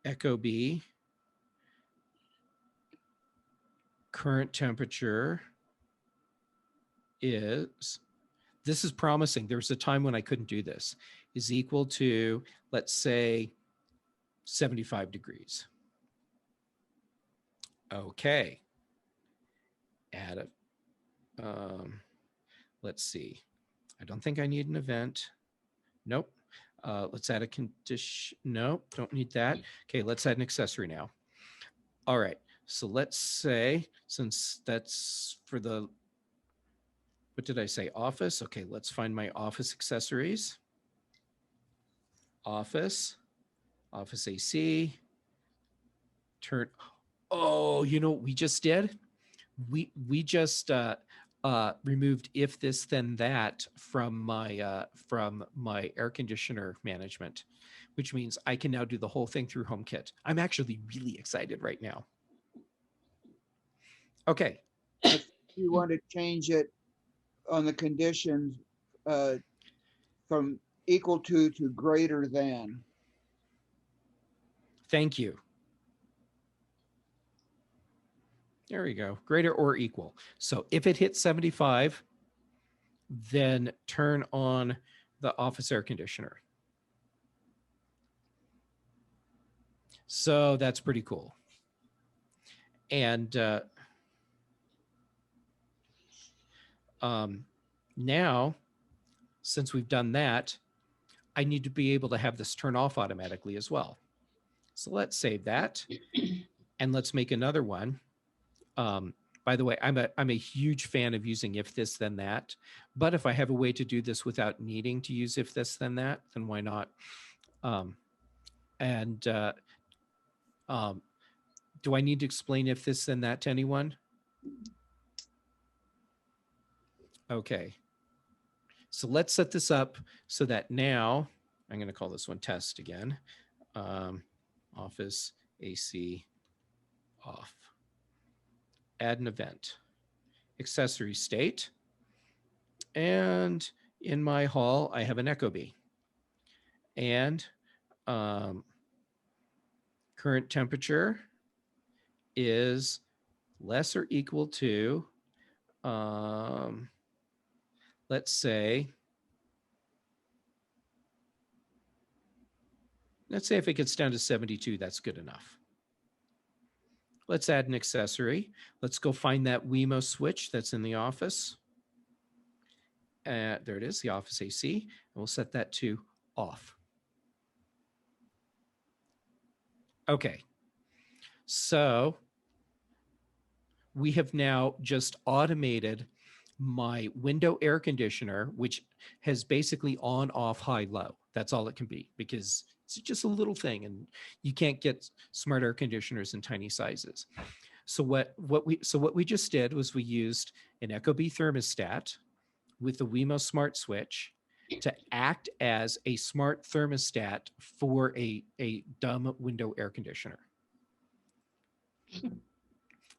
Echo B. Current temperature is, this is promising. There was a time when I couldn't do this, is equal to, let's say, 75 degrees. Okay. Add a, let's see. I don't think I need an event. Nope. Let's add a condition. Nope, don't need that. Okay, let's add an accessory now. All right. So let's say, since that's for the, what did I say? Office. Okay, let's find my office accessories. Office AC. Turn. Oh, you know what we just did? We just removed if this then that from my air conditioner management, which means I can now do the whole thing through HomeKit. I'm actually really excited right now. Okay. You want to change it on the conditions from equal to greater than. Thank you. There we go. Greater or equal. So if it hits 75, then turn on the office air conditioner. So that's pretty cool. And now, since we've done that, I need to be able to have this turn off automatically as well. So let's save that. And let's make another one. By the way, I'm a huge fan of using if this then that, but if I have a way to do this without needing to use if this then that, then why not? Do I need to explain if this then that to anyone? Okay. So let's set this up so that now I'm going to call this one test again. Office AC off. Add an event. Accessory state. And in my hall, I have an Echo B. And current temperature is less or equal to, let's say if it gets down to 72, that's good enough. Let's add an accessory. Let's go find that Wemo switch that's in the office. There it is, the office AC. And we'll set that to off. Okay. So we have now just automated my window air conditioner, which has basically on, off, high, low. That's all it can be because it's just a little thing and you can't get smart air conditioners in tiny sizes. So what we just did was we used an Echo B thermostat with the Wemo smart switch to act as a smart thermostat for a dumb window air conditioner.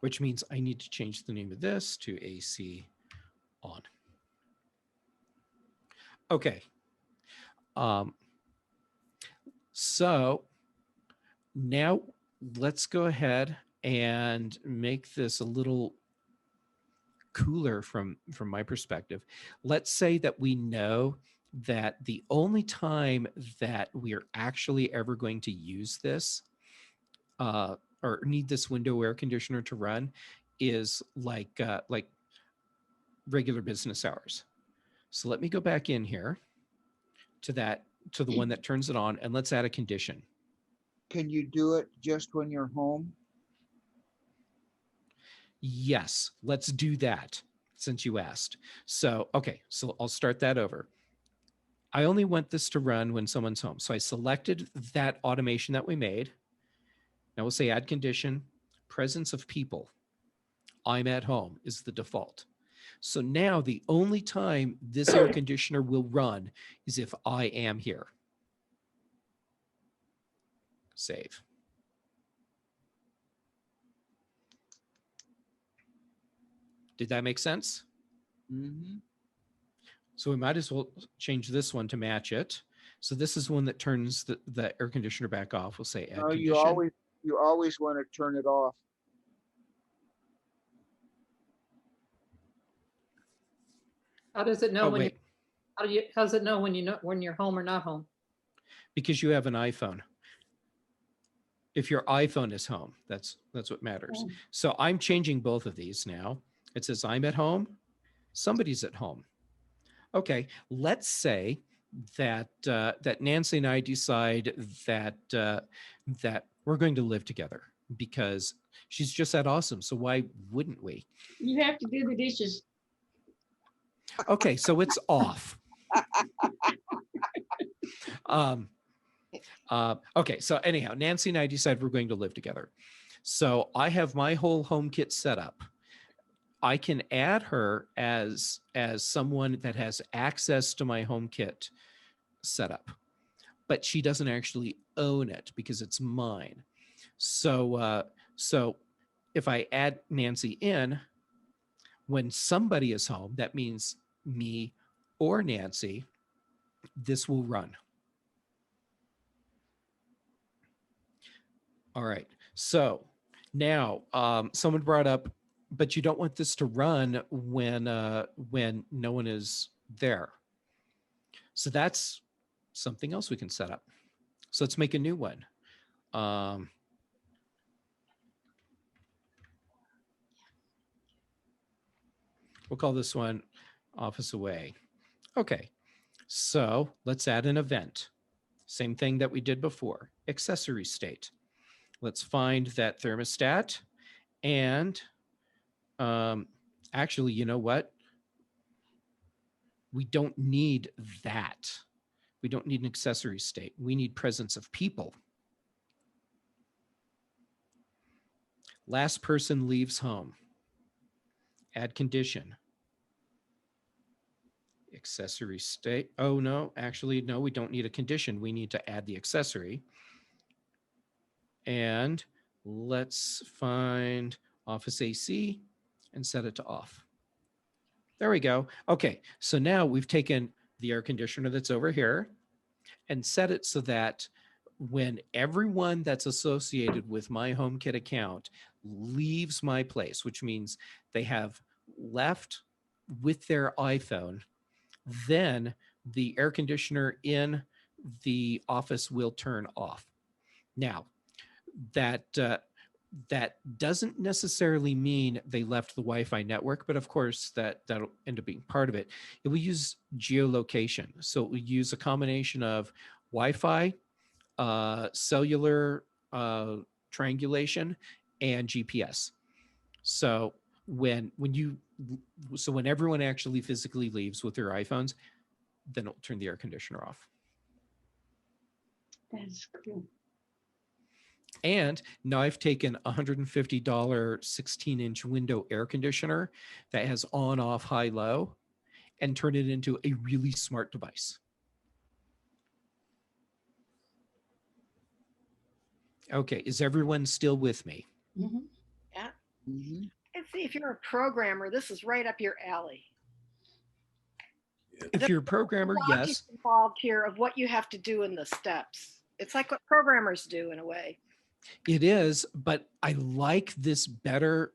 Which means I need to change the name of this to AC on. Okay. So now let's go ahead and make this a little cooler from my perspective. Let's say that we know that the only time that we're actually ever going to use this or need this window air conditioner to run is like regular business hours. So let me go back in here. to the one that turns it on, and let's add a condition. Can you do it just when you're home? Yes, let's do that since you asked. So, okay, so I'll start that over. I only want this to run when someone's home. So I selected that automation that we made. Now we'll say add condition, presence of people. I'm at home is the default. So now the only time this air conditioner will run is if I am here. Save. Did that make sense? Mm-hmm. So we might as well change this one to match it. So this is one that turns the air conditioner back off. We'll say add No, condition. you always want to turn it off. How does it know Oh, when you, wait, how does it know when when you're home or not home? because you have an iPhone. If your iPhone is home, that's what matters. Oh. So I'm changing both of these now. It says I'm at home, somebody's at home. Okay, let's say that that Nancy and I decide that that we're going to live together because she's just that awesome. So why wouldn't we? You have to do the dishes. Okay, so it's off. Okay, so anyhow, Nancy and I decide we're going to live together. So I have my whole HomeKit set up. I can add her as someone that has access to my HomeKit setup, but she doesn't actually own it because it's mine. So so if I add Nancy in, when somebody is home, that means me or Nancy, this will run. All right. So now someone brought up, but you don't want this to run when no one is there. So that's something else we can set up. So let's make a new one. We'll call this one Office Away. Okay. So let's add an event. Same thing that we did before. Accessory state. Let's find that thermostat. And actually, you know what? We don't need that. We don't need an accessory state. We need presence of people. Last person leaves home. Add condition. Accessory state. Oh, no, actually, no, we don't need a condition. We need to add the accessory. And let's find Office AC and set it to off. There we go. Okay, so now we've taken the air conditioner that's over here and set it so that when everyone that's associated with my HomeKit account leaves my place, which means they have left with their iPhone, then the air conditioner in the office will turn off. Now, that doesn't necessarily mean they left the Wi-Fi network, but of course that'll end up being part of it. It will use geolocation. So it will use a combination of Wi-Fi, cellular triangulation, and GPS. So when everyone actually physically leaves with their iPhones, then it'll turn the air conditioner off. That's cool. And now I've taken a $150 16-inch window air conditioner that has on, off, high, low, and turned it into a really smart device. Okay, is everyone still with me? Mm-hmm. Yeah. Mm-hmm. And see, if you're a programmer, this is right up your alley. If you're a programmer, Logic yes. involved here of what you have to do in the steps. It's like what programmers do in a way. It is, but I like this better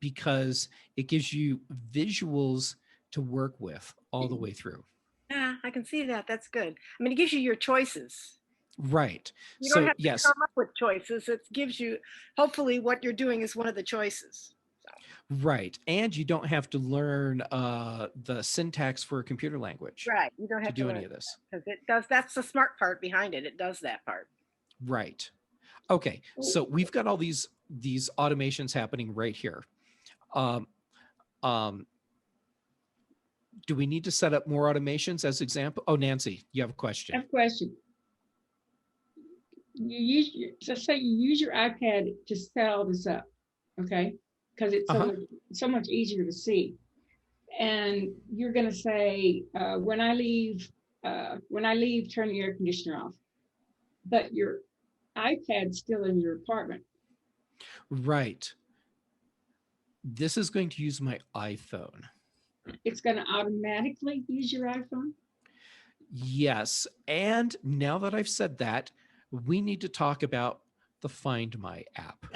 because it gives you visuals to work with all the way through. Yeah, I can see that. That's good. I mean, it gives you your choices. Right. You So don't have to yes. come up with choices. It gives you, hopefully what you're doing is one of the choices. So. Right. And you don't have to learn the syntax for a computer language Right. You don't to have to do learn any of this. because it does. That's the smart part behind it. It does that part. Right. Okay. So we've got all these automations happening right here. Um, um, do we need to set up more automations as example? Oh, Nancy, you have a I question. have a question. Let's say you use your iPad to set all this up, okay? Because it's so much easier to see. And you're going to say, when I leave, turn the air conditioner off. But your iPad's still in your apartment. Right. This is going to use my iPhone. It's going to automatically use your iPhone? Yes. And now that I've said that, we need to talk about the Find My app.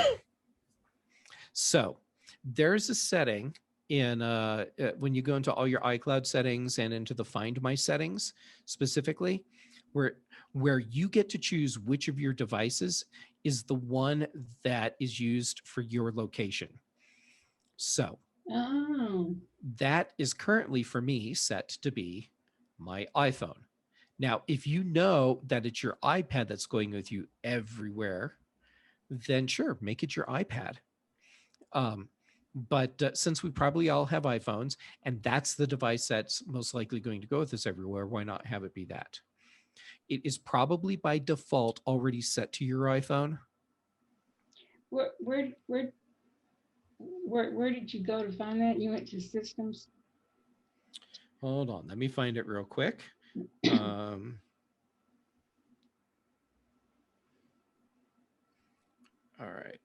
So there's a setting in when you go into all your iCloud settings and into the Find My settings specifically, where you get to choose which of your devices is the one that is used for your location. So that is currently for me set to be my iPhone. Now, if you know that it's your iPad that's going with you everywhere, then sure, make it your iPad. But since we probably all have iPhones and that's the device that's most likely going to go with us everywhere, why not have it be that? It is probably by default already set to your iPhone. Where did you go to find that? You went to systems? Hold on, let me find it real quick. All right.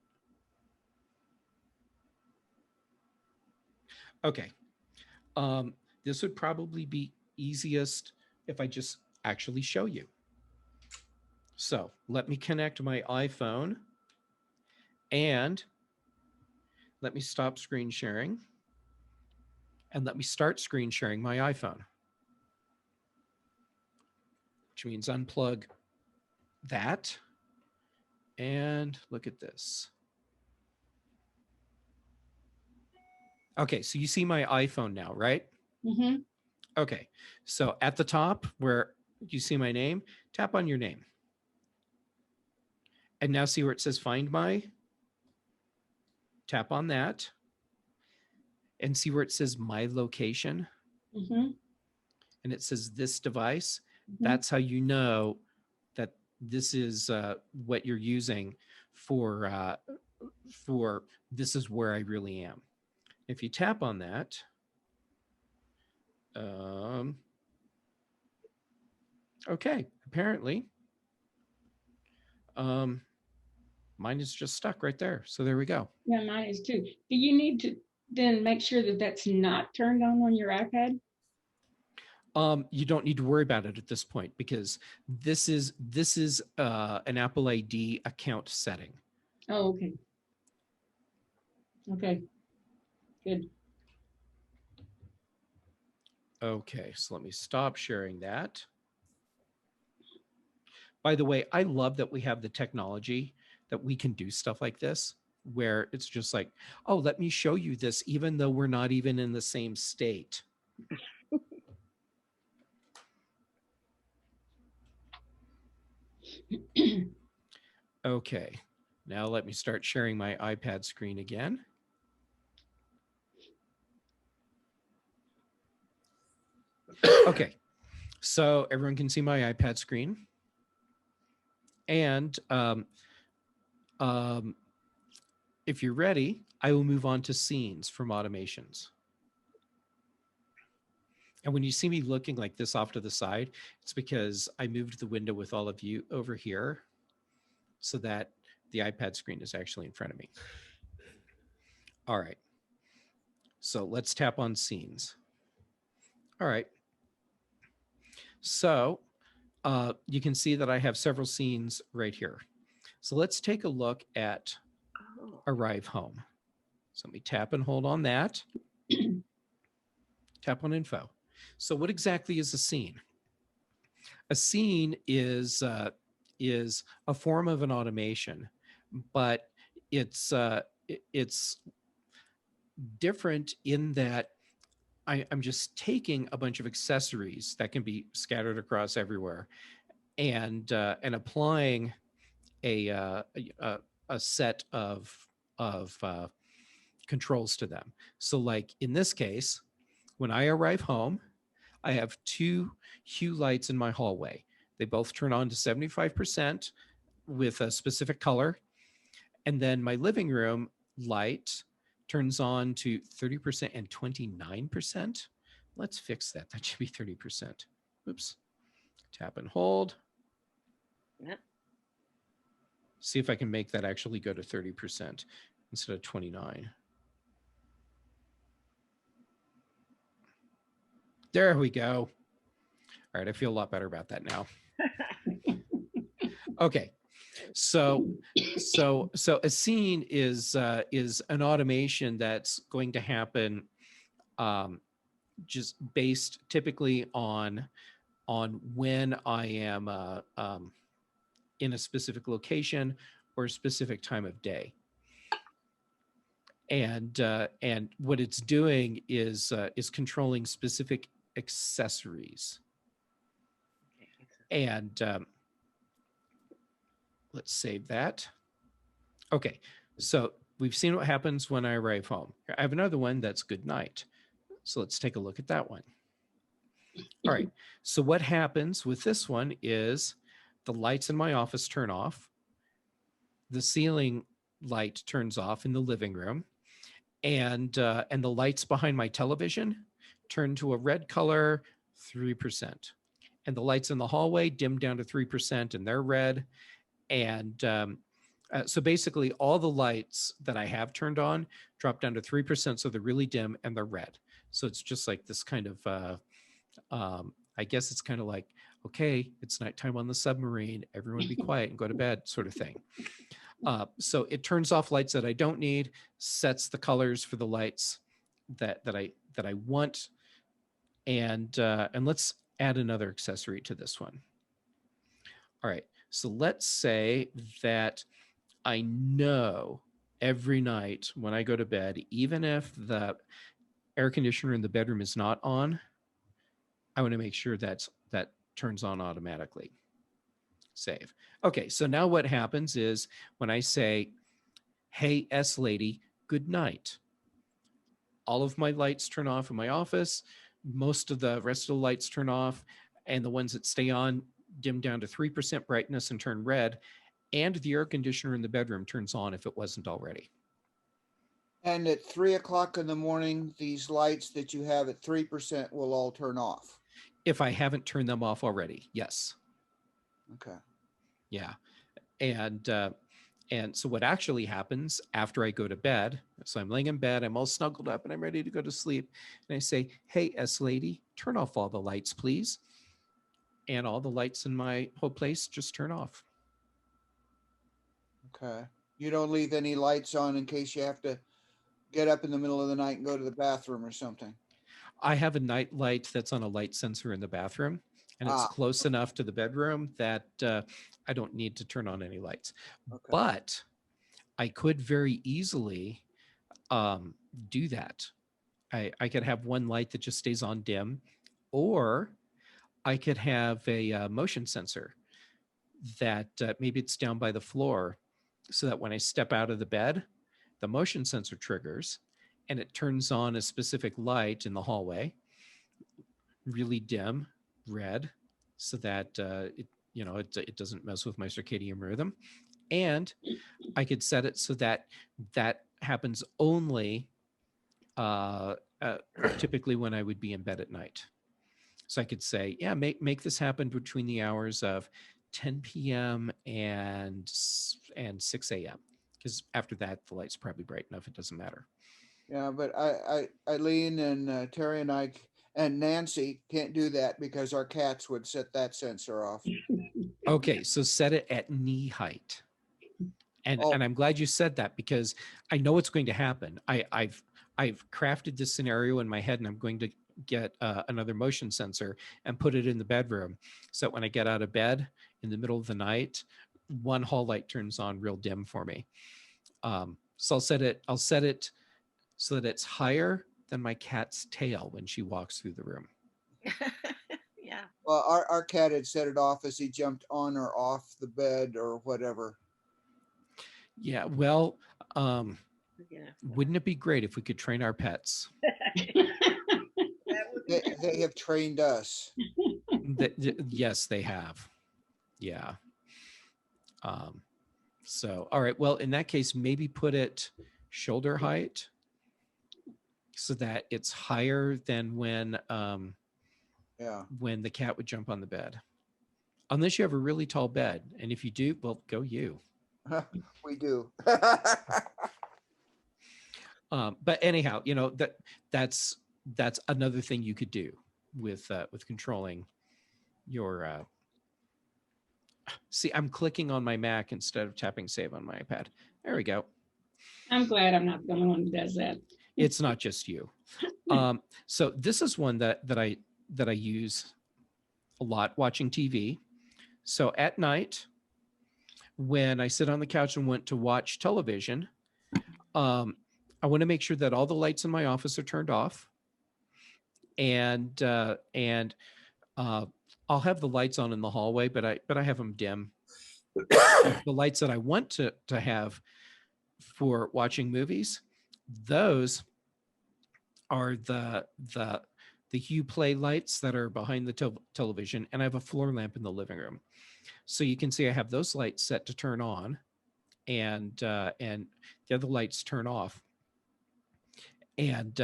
Okay. This would probably be easiest if I just actually show you. So let me connect my iPhone and let me stop screen sharing and let me start screen sharing my iPhone, which means unplug that and look at this. Okay, so you see my iPhone now, right? Mm-hmm. Okay, so at the top where you see my name, tap on your name. And now see where it says Find My? Tap on that. And see where it says My Location? Mm-hmm. And it says this device. Mm-hmm. That's how you know that this is what you're using for this is where I really am. If you tap on that, okay, apparently, mine is just stuck right there. So there we go. Yeah, mine is too. Do you need to then make sure that that's not turned on your iPad? You don't need to worry about it at this point because this is an Apple ID account setting. Oh, okay. Okay, good. Okay, so let me stop sharing that. By the way, I love that we have the technology that we can do stuff like this, where it's just like, oh, let me show you this, even though we're not even in the same state. Okay, now let me start sharing my iPad screen again. Okay, so everyone can see my iPad screen. And if you're ready, I will move on to scenes from automations. And when you see me looking like this off to the side, it's because I moved the window with all of you over here so that the iPad screen is actually in front of me. All right. So let's tap on scenes. All right. So you can see that I have several scenes right here. So let's take a look at Arrive Home. So let me tap and hold on that. Tap on info. So what exactly is a scene? A scene is a form of an automation, but it's different in that I'm just taking a bunch of accessories that can be scattered across everywhere and applying a set of controls to them. So like in this case, when I arrive home, I have two hue lights in my hallway. They both turn on to 75% with a specific color. And then my living room light turns on to 30% and 29%. Let's fix that. That should be 30%. Oops. Tap and hold. Yep. See if I can make that actually go to 30% instead of 29. There we go. All right, I feel a lot better about that now. Okay. So a scene is an automation that's going to happen just based typically on when I am in a specific location or a specific time of day. And what it's doing is controlling specific accessories. And let's save that. Okay, so we've seen what happens when I arrive home. I have another one that's good night. So let's take a look at that one. All right, so what happens with this one is the lights in my office turn off. The ceiling light turns off in the living room. And the lights behind my television turn to a red color, 3%. And the lights in the hallway dim down to 3% and they're red. And so basically all the lights that I have turned on drop down to 3%. So they're really dim and they're red. So it's just like this kind of, I guess it's kind of like, okay, it's nighttime on the submarine. Everyone be quiet and go to bed sort of thing. So it turns off lights that I don't need, sets the colors for the lights that I want. And let's add another accessory to this one. All right, so let's say that I know every night when I go to bed, even if the air conditioner in the bedroom is not on, I want to make sure that turns on automatically. Save. Okay, so now what happens is when I say, hey, S lady, good night, all of my lights turn off in my office. Most of the rest of the lights turn off, and the ones that stay on dim down to 3% brightness and turn red, and the air conditioner in the bedroom turns on if it wasn't already. And at 3 o'clock in the morning, these lights that you have at 3% will all turn off. If I haven't turned them off already, yes. Okay. Yeah. And so what actually happens after I go to bed, so I'm laying in bed, I'm all snuggled up and I'm ready to go to sleep. And I say, hey, S lady, turn off all the lights, please. And all the lights in my whole place just turn off. Okay. You don't leave any lights on in case you have to get up in the middle of the night and go to the bathroom or something. I have a night light that's on a light sensor in the bathroom, and it's close enough to the bedroom that I don't need to turn on any lights. Okay. But I could very easily do that. I could have one light that just stays on dim, or I could have a motion sensor that maybe it's down by the floor, so that when I step out of the bed, the motion sensor triggers and it turns on a specific light in the hallway, really dim red, so that it doesn't mess with my circadian rhythm. And I could set it so that that happens only typically when I would be in bed at night. So I could say, yeah, make this happen between the hours of 10 p.m. and 6 a.m. because after that, the light's probably bright enough. It doesn't matter. Yeah, but Eileen and Terry and I and Nancy can't do that because our cats would set that sensor off. Okay, so set it at knee height. And I'm glad you said that because I know what's going to happen. I've crafted this scenario in my head, and I'm going to get another motion sensor and put it in the bedroom. So when I get out of bed in the middle of the night, one hall light turns on real dim for me. So I'll set it so that it's higher than my cat's tail when she walks through the room. Yeah. Well, our cat had set it off as he jumped on or off the bed or whatever. Yeah, well, Yeah. wouldn't it be great if we could train our pets? They have trained us. Yes, they have. Yeah. So, all right. Well, in that case, maybe put it shoulder height so that it's higher than Yeah. when the cat would jump on the bed. Unless you have a really tall bed. And if you do, well, go you. We do. But anyhow, you know, that's another thing you could do with controlling your see, I'm clicking on my Mac instead of tapping save on my iPad. There we go. I'm glad I'm not the only one who does that. It's not just you. So this is one that I use a lot watching TV. So at night, when I sit on the couch and want to watch television, I want to make sure that all the lights in my office are turned off, and I'll have the lights on in the hallway, but I have them dim. The lights that I want to have for watching movies, those are the Uplay lights that are behind the television, and I have a floor lamp in the living room. So you can see I have those lights set to turn on, and the other lights turn off. And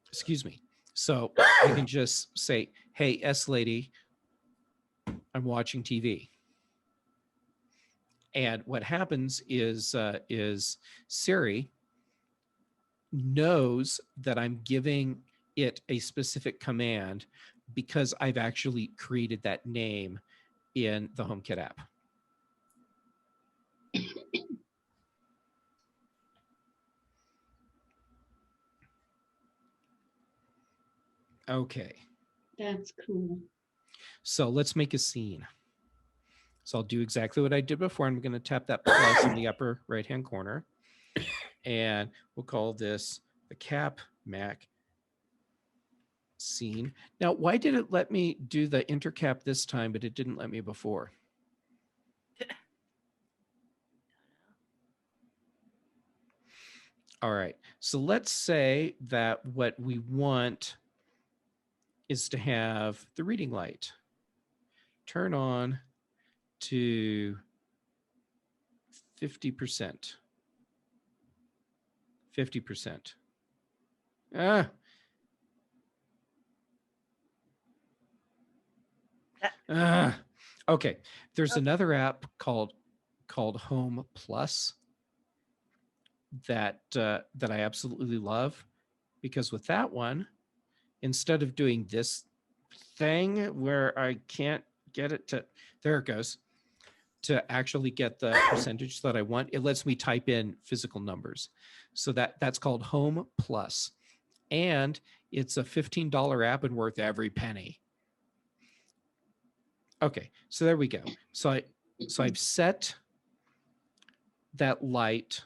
excuse me. So I can just say, "Hey, S lady, I'm watching TV." And what happens is Siri knows that I'm giving it a specific command because I've actually created that name in the HomeKit app. Okay. That's cool. So let's make a scene. So I'll do exactly what I did before. I'm going to tap that plus in the upper right-hand corner. And we'll call this the CapMac scene. Now, why did it let me do the intercap this time, but it didn't let me before? All right. So let's say that what we want is to have the reading light turn on to 50%. 50%. Okay. There's another app called Home Plus that I absolutely love, because with that one, instead of doing this thing where I can't get it to, there it goes, to actually get the percentage that I want, it lets me type in physical numbers. So that's called Home Plus, and it's a $15 app and worth every penny. Okay, so there we go. So I've set that light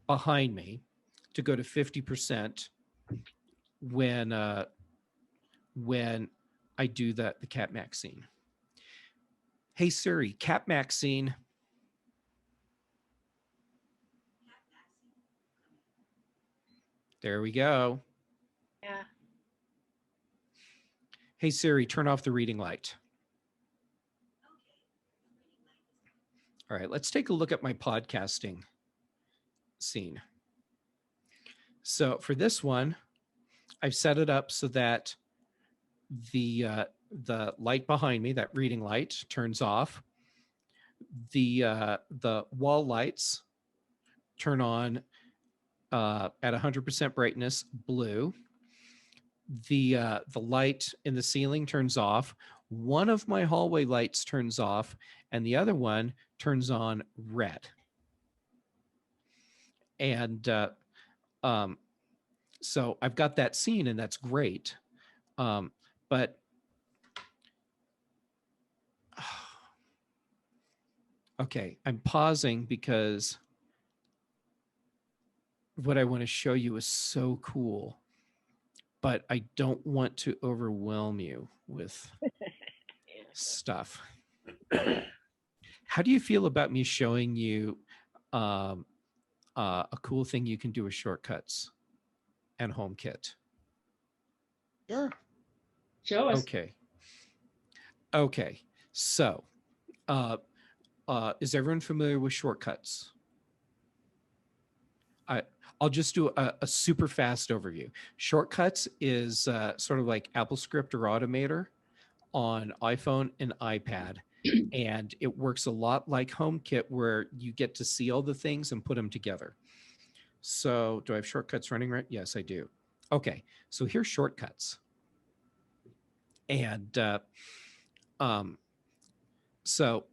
behind me to go to 50% when I do the CapMac scene. Hey Siri, CapMac scene. There we go. Yeah. Hey Siri, turn off the reading light. All right, let's take a look at my podcasting scene. So for this one, I've set it up so that the light behind me, that reading light, turns off. The wall lights turn on at 100% brightness, blue. The light in the ceiling turns off. One of my hallway lights turns off, and the other one turns on red. And so I've got that scene, and that's great. But okay, I'm pausing because what I want to show you is so cool, but I don't want to overwhelm you with stuff. How do you feel about me showing you a cool thing you can do with shortcuts and HomeKit? Sure. Show us. Okay. Okay. So, is everyone familiar with shortcuts? I'll just do a super fast overview. Shortcuts is sort of like AppleScript or Automator on iPhone and iPad. And it works a lot like HomeKit, where you get to see all the things and put them together. So do I have shortcuts running right? Yes, I do. Okay, so here's shortcuts. And so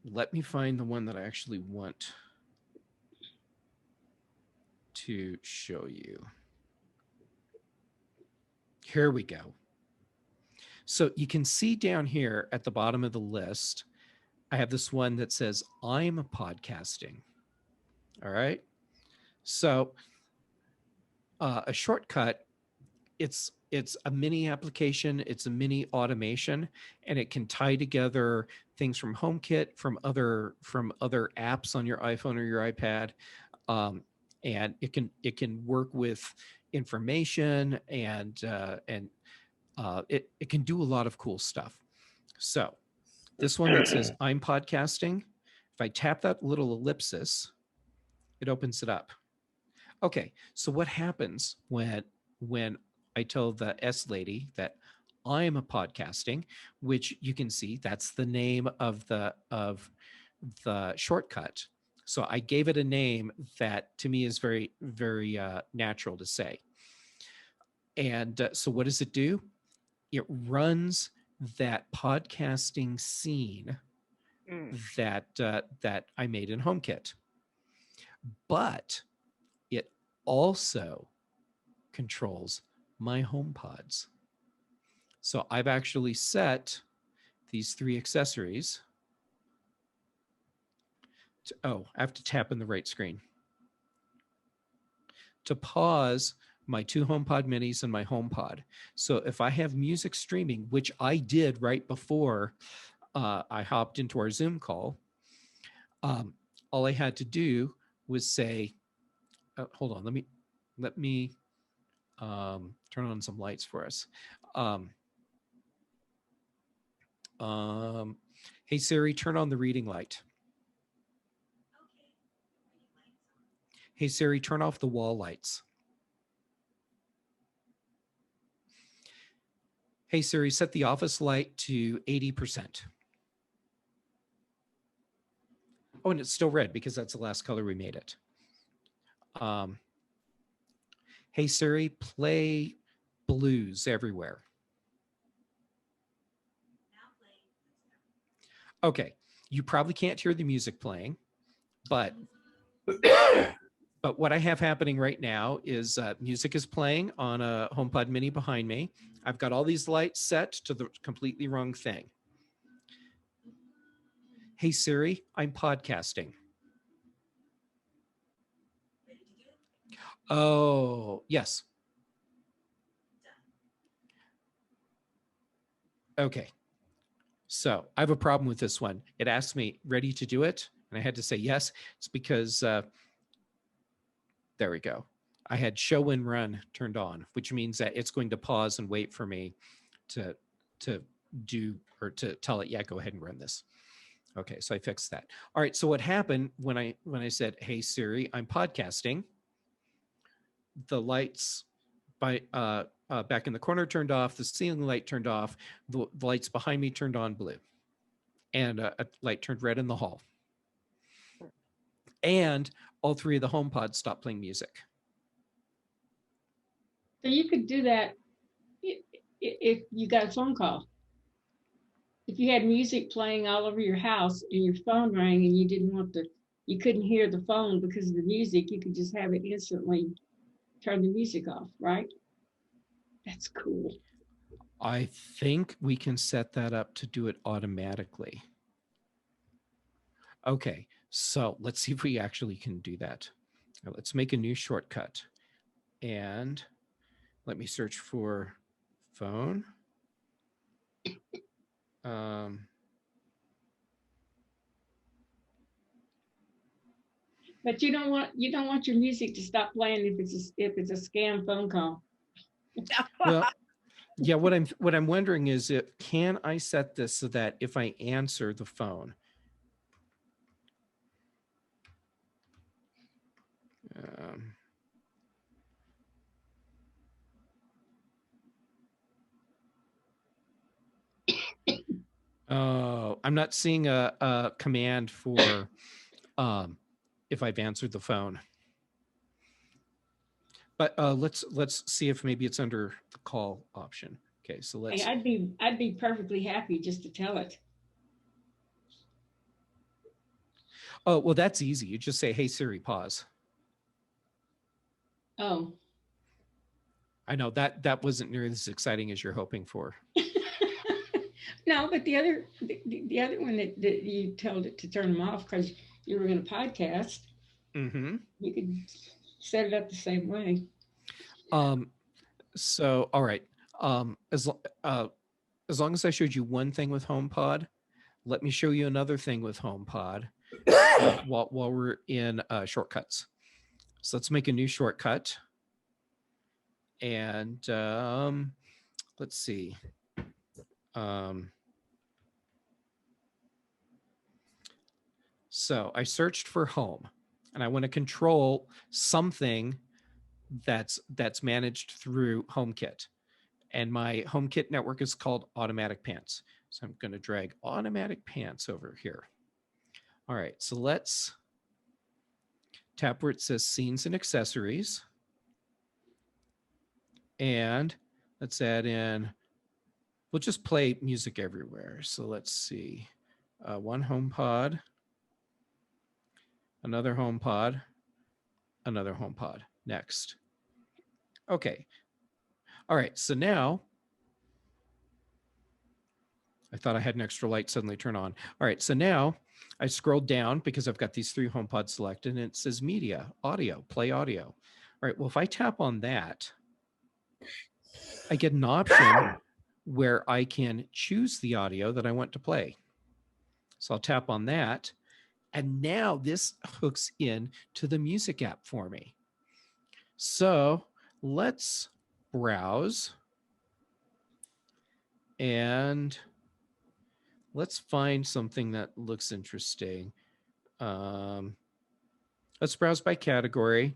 let me find the one that I actually want to show you. Here we go. So you can see down here at the bottom of the list, I have this one that says, I'm podcasting. All right. So a shortcut, it's a mini application, it's a mini automation, and it can tie together things from HomeKit, from other apps on your iPhone or your iPad. And it can work with information, and it can do a lot of cool stuff. So this one that says I'm podcasting, if I tap that little ellipsis, it opens it up. Okay, so what happens when I tell the S lady that I'm a podcasting, which you can see that's the name of the shortcut. So I gave it a name that to me is very, very natural to say. And so what does it do? It runs that podcasting scene that I made in HomeKit. But it also controls my HomePods. So I've actually set these 3 accessories to, I have to tap in the right screen to pause my 2 HomePod minis and my HomePod. So if I have music streaming, which I did right before I hopped into our Zoom call, all I had to do was say, hold on, let me turn on some lights for us. Hey Siri, turn on the reading light. Hey Siri, turn off the wall lights. Hey Siri, set the office light to 80%. Oh, and it's still red because that's the last color we made it. Hey Siri, play blues everywhere. Okay, you probably can't hear the music playing, but what I have happening right now is music is playing on a HomePod mini behind me. I've got all these lights set to the completely wrong thing. Hey Siri, I'm podcasting. Oh, yes. Okay. So I have a problem with this one. It asked me, ready to do it? And I had to say yes. It's because, there we go. I had show and run turned on, which means that it's going to pause and wait for me to do, or to tell it, yeah, go ahead and run this. Okay, so I fixed that. All right, so what happened when I said, hey Siri, I'm podcasting, the lights by back in the corner turned off, the ceiling light turned off, the lights behind me turned on blue, and a light turned red in the hall. And all 3 of the HomePods stopped playing music. So you could do that if you got a phone call. If you had music playing all over your house and your phone rang and you couldn't hear the phone because of the music, you could just have it instantly turn the music off, right? That's cool. I think we can set that up to do it automatically. Okay, so let's see if we actually can do that. Now let's make a new shortcut. And let me search for phone. But you don't want your music to stop playing if it's a scam phone call. Well, yeah, what I'm wondering is, can I set this so that if I answer the phone, oh, I'm not seeing a command for if I've answered the phone. But let's see if maybe it's under the call option. Okay, so let's. Hey, I'd be perfectly happy just to tell it. Oh, well, that's easy. You just say, "Hey Siri, pause." Oh. I know that wasn't nearly as exciting as you're hoping for. No, but the other one that you told it to turn them off because you were going to podcast. Mm-hmm. You could set it up the same way. So, all right. As long as I showed you one thing with HomePod, let me show you another thing with HomePod while we're in shortcuts. So let's make a new shortcut. And let's see. So I searched for home, and I want to control something that's managed through HomeKit. And my HomeKit network is called Automatic Pants. So I'm going to drag Automatic Pants over here. All right, so let's tap where it says Scenes and Accessories. And let's add in, we'll just play music everywhere. So let's see, one HomePod, another HomePod, another HomePod. Next. Okay. All right, so now, I thought I had an extra light suddenly turn on. All right, so now I scrolled down because I've got these 3 HomePods selected, and it says Media, Audio, Play Audio. All right, well, if I tap on that, I get an option where I can choose the audio that I want to play. So I'll tap on that, and now this hooks in to the music app for me. So let's browse, and let's find something that looks interesting. Let's browse by category.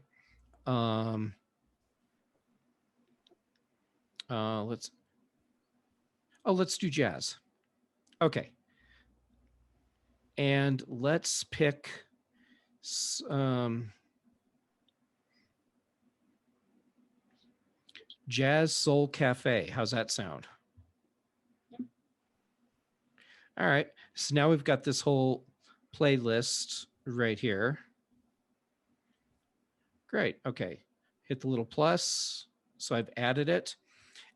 Let's do jazz. Okay. And let's pick Jazz Soul Cafe. How's that sound? All right. So now we've got this whole playlist right here. Great. Okay. Hit the little plus. So I've added it.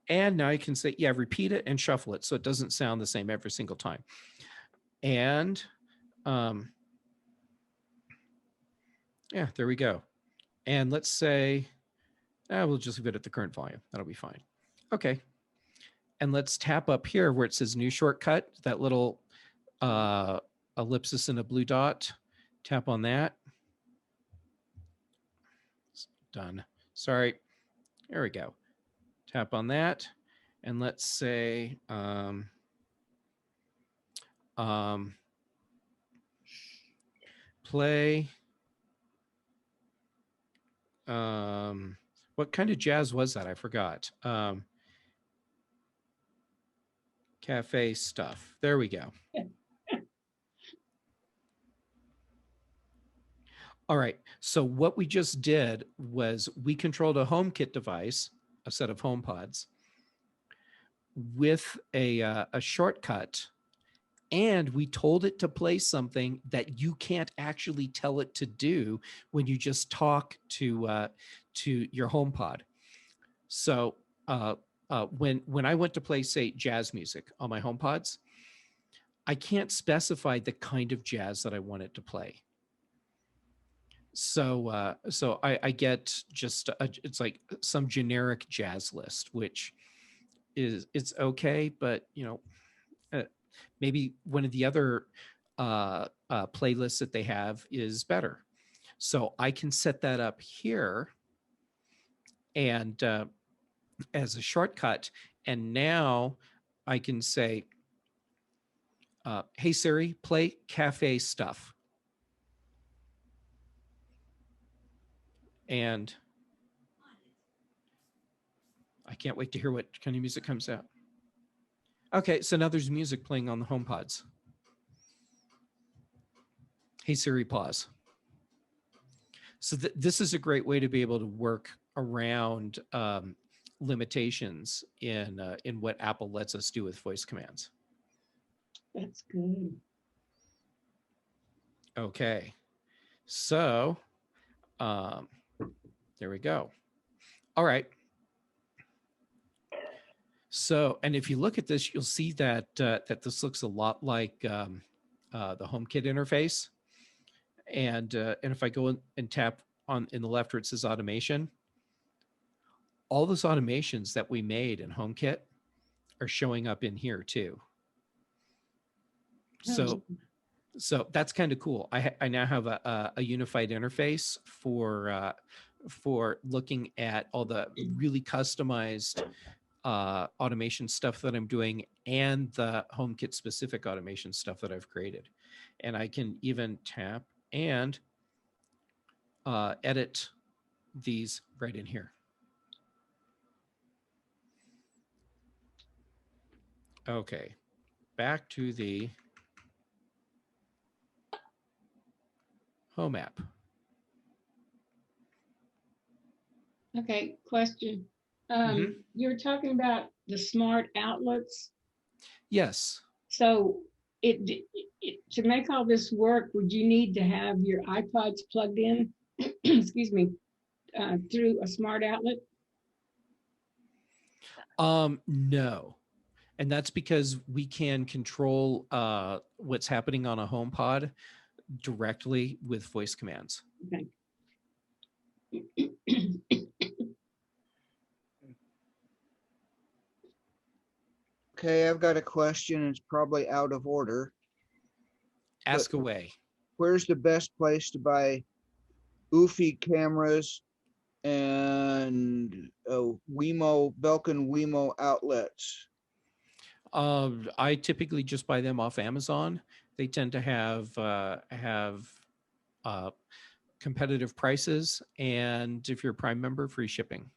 And now you can say, yeah, repeat it and shuffle it so it doesn't sound the same every single time. And yeah, there we go. And let's say, we'll just leave it at the current volume. That'll be fine. Okay. And let's tap up here where it says new shortcut, that little ellipsis and a blue dot. Tap on that. Done. Sorry. There we go. Tap on that. And let's say play. What kind of jazz was that? I forgot. Cafe stuff. There we go. All right. So what we just did was we controlled a HomeKit device, a set of HomePods, with a shortcut, and we told it to play something that you can't actually tell it to do when you just talk to your HomePod. So when I went to play, say, jazz music on my HomePods, I can't specify the kind of jazz that I want it to play. So I get just it's like some generic jazz list, which it's okay, but maybe one of the other playlists that they have is better. So I can set that up here and as a shortcut, and now I can say, "Hey Siri, play cafe stuff," and I can't wait to hear what kind of music comes out. Okay, so now there's music playing on the HomePods. Hey Siri, pause. So this is a great way to be able to work around limitations in what Apple lets us do with voice commands. That's good. Okay, so there we go. All right. So, and if you look at this, you'll see that that this looks a lot like the HomeKit interface. And if I go in and tap on in the left where it says automation, all those automations that we made in HomeKit are showing up in here too. So that's kind of cool. I now have a unified interface for looking at all the really customized automation stuff that I'm doing and the HomeKit specific automation stuff that I've created. And I can even tap and edit these right in here. Okay, back to the Home app. Okay, question. Mhm. You're talking about the smart outlets. Yes. So to make all this work, would you need to have your iPods plugged in, excuse me, through a smart outlet? No. And that's because we can control what's happening on a HomePod directly with voice commands. Okay. Okay, I've got a question. It's probably out of order. Ask away. Where's the best place to buy Eufy cameras and Wemo, Belkin Wemo outlets? I typically just buy them off Amazon. They tend to have competitive prices, and if you're a Prime member, free shipping.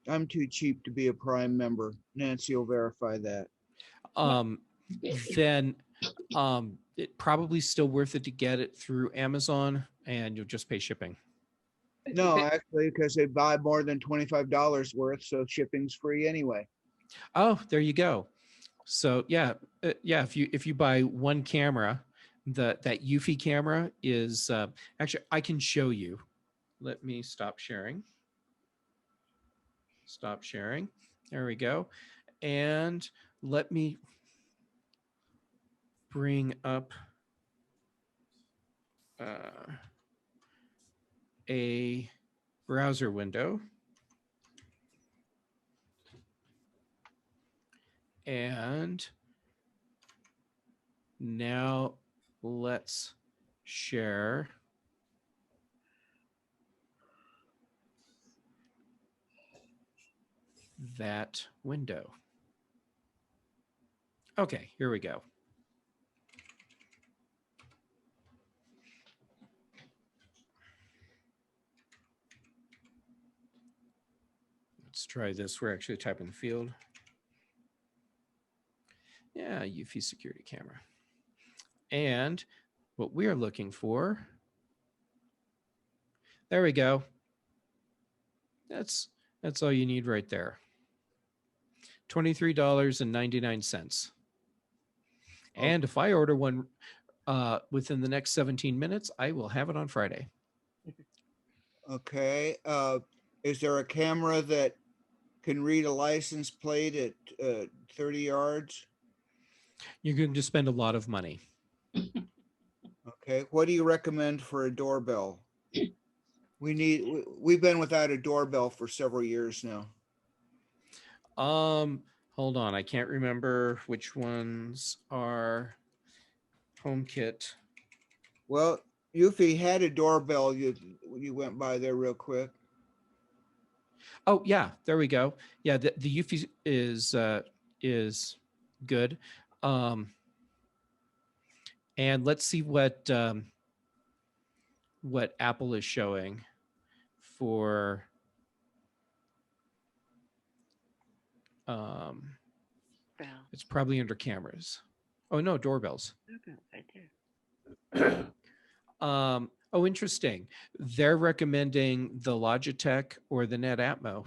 I'm too cheap to be a Prime member. Nancy will verify that. Then it probably still worth it to get it through Amazon, and you'll just pay shipping. No, actually, because they buy more than $25 worth, so shipping's free anyway. Oh, there you go. So yeah, if you buy one camera, that Eufy camera is actually, I can show you. Let me stop sharing. Stop sharing. There we go. And let me bring up a browser window. And now let's share that window. Okay, here we go. Let's try this. We're actually typing the field. Yeah, Eufy security camera. And what we are looking for, there we go. That's all you need right there. $23.99. And if I order one within the next 17 minutes, I will have it on Friday. Okay. Is there a camera that can read a license plate at 30 yards? You're going to spend a lot of money. Okay, what do you recommend for a doorbell? We've been without a doorbell for several years now. Hold on. I can't remember which ones are HomeKit. Well, Eufy had a doorbell. You went by there real quick. Oh yeah, there we go. Yeah, the Eufy is good. And let's see what Apple is showing for Bell. it's probably under cameras. Oh no, doorbells. Right there. Oh, interesting. They're recommending the Logitech or the NetAtmo.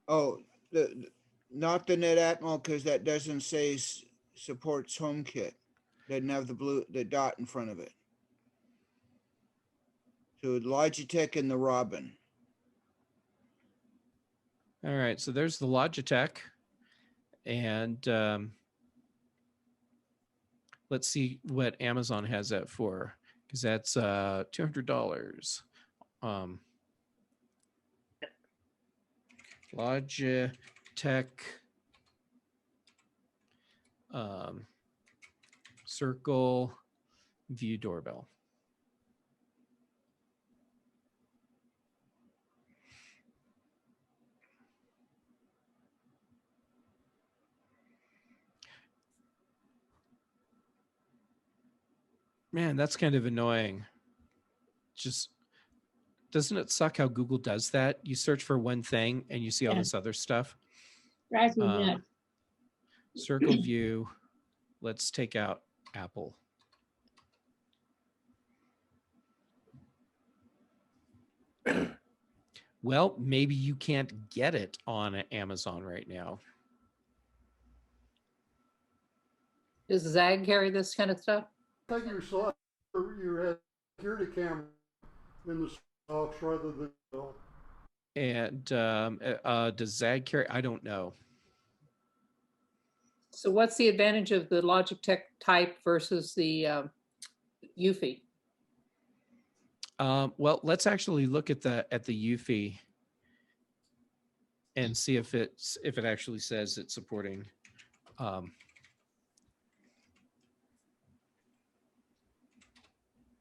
Oh, not the NetAtmo, because that doesn't say supports HomeKit. Doesn't have the dot in front of it. So Logitech and the Robin. All right, so there's the Logitech, and let's see what Amazon has that for, because that's $200. Logitech Circle View Doorbell. Man, that's kind of annoying. Just doesn't it suck how Google does that? You search for one thing and you see all Yeah. this other stuff. Drives me nuts. Circle View. Let's take out Apple. Well, maybe you can't get it on Amazon right now. Does Zag carry this kind of stuff? Take your slide, your security camera in the box rather than. And does Zag carry? I don't know. So what's the advantage of the Logitech type versus the Eufy? Well, let's actually look at the Eufy and see if it actually says it's supporting.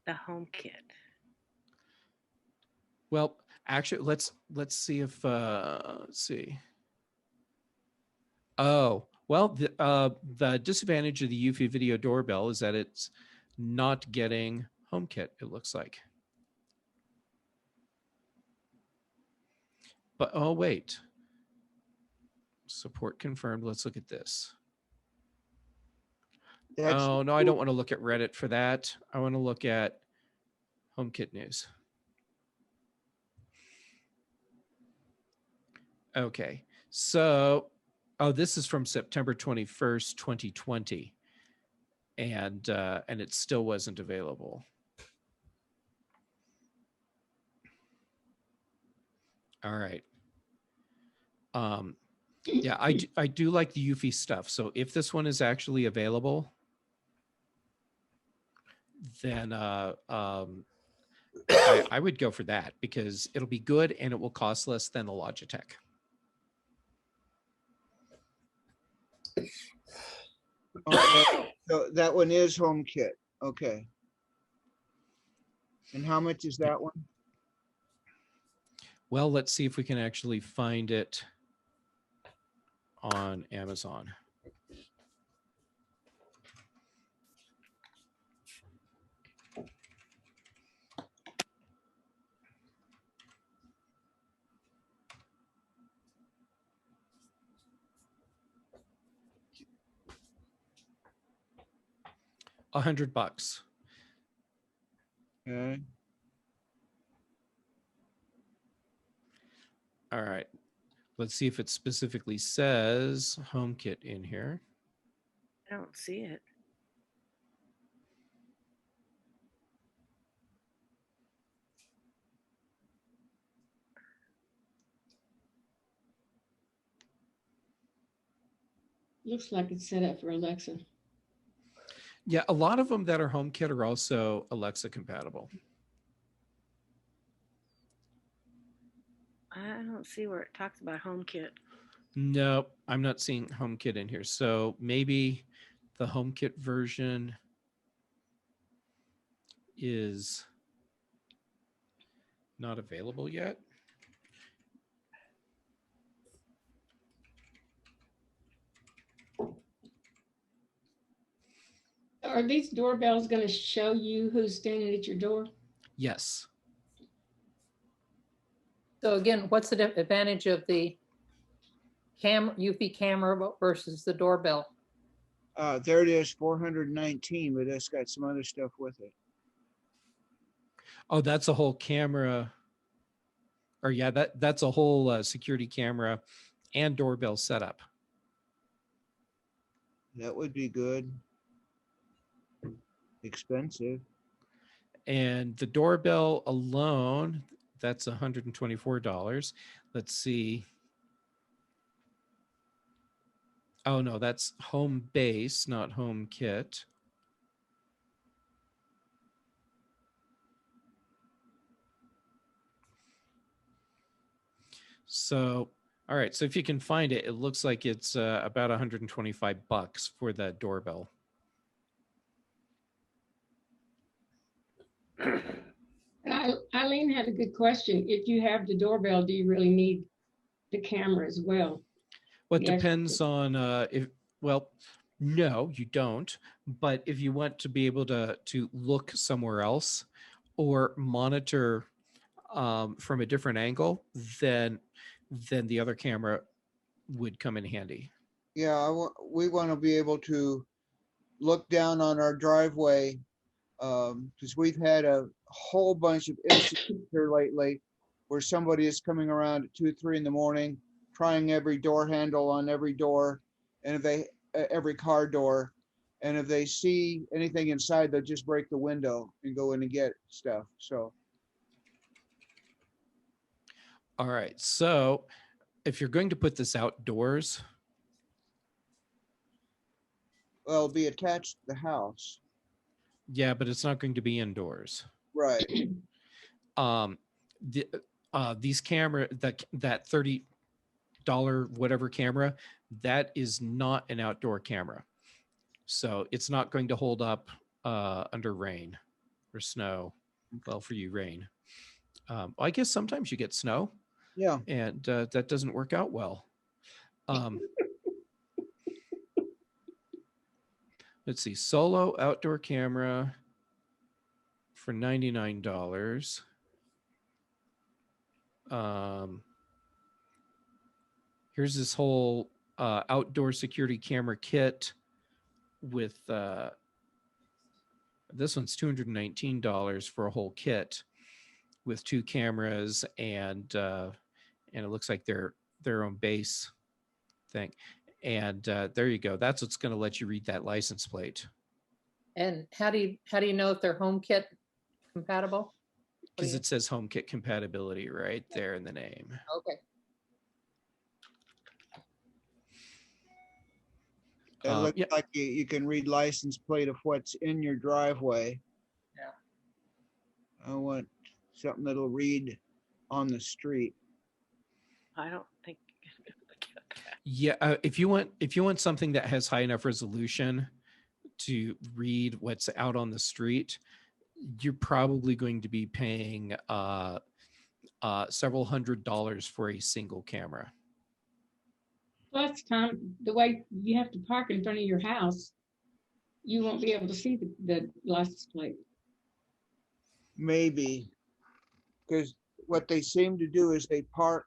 The HomeKit. Well, actually, let's see if let's see. Oh, well, the disadvantage of the Eufy video doorbell is that it's not getting HomeKit, it looks like. But oh wait, support confirmed. Let's look at this. Oh no, I don't want to look at Reddit for that. I want to look at HomeKit news. Okay, so this is from September 21st, 2020, and it still wasn't available. All right. Yeah, I do like the Eufy stuff. So if this one is actually available, then I would go for that because it'll be good and it will cost less than the Logitech. Okay, so that one is HomeKit. Okay. And how much is that one? Well, let's see if we can actually find it on Amazon. $100. Okay. All right. Let's see if it specifically says HomeKit in here. I don't see it. Looks like it's set up for Alexa. Yeah, a lot of them that are HomeKit are also Alexa compatible. I don't see where it talks about HomeKit. No, I'm not seeing HomeKit in here. So maybe the HomeKit version is not available yet. Are these doorbells going to show you who's standing at your door? Yes. So again, what's the advantage of the UV camera versus the doorbell? There it is, 419, but it's got some other stuff with it. Oh, that's a whole camera. Or yeah, that's a whole security camera and doorbell setup. That would be good. Expensive. And the doorbell alone, that's $124. Let's see. Oh no, that's home base, not HomeKit. So, all right. So if you can find it, it looks like it's about $125 for that doorbell. Eileen had a good question. If you have the doorbell, do you really need the camera as well? Well, it The extra- depends on if, well, no, you don't. But if you want to be able to look somewhere else or monitor from a different angle, then the other camera would come in handy. Yeah, we want to be able to look down on our driveway because we've had a whole bunch of incidents here lately where somebody is coming around at 2, 3 in the morning, trying every door handle on every door, and if they every car door, and if they see anything inside, they'll just break the window and go in and get stuff. So, All right. So if you're going to put this outdoors, well, it'll be attached to the house, yeah, but it's not going to be indoors. right? These camera, that $30 whatever camera, that is not an outdoor camera. So it's not going to hold up under rain or snow. Well, for you, rain. I guess sometimes you get snow. Yeah. And that doesn't work out well. Let's see, solo outdoor camera for $99. Here's this whole outdoor security camera kit with this one's $219 for a whole kit with 2 cameras and it looks like their own base thing. And there you go. That's what's going to let you read that license plate. And how do you know if they're HomeKit compatible? Because it says HomeKit compatibility right there in the name. Okay. It looks like you can read license plate of what's in your driveway. Yeah. I want something that'll read on the street. I don't think. Yeah, if you want something that has high enough resolution to read what's out on the street, you're probably going to be paying several $100s for a single camera. Plus, Tom, the way you have to park in front of your house, you won't be able to see the license plate. Maybe, because what they seem to do is they park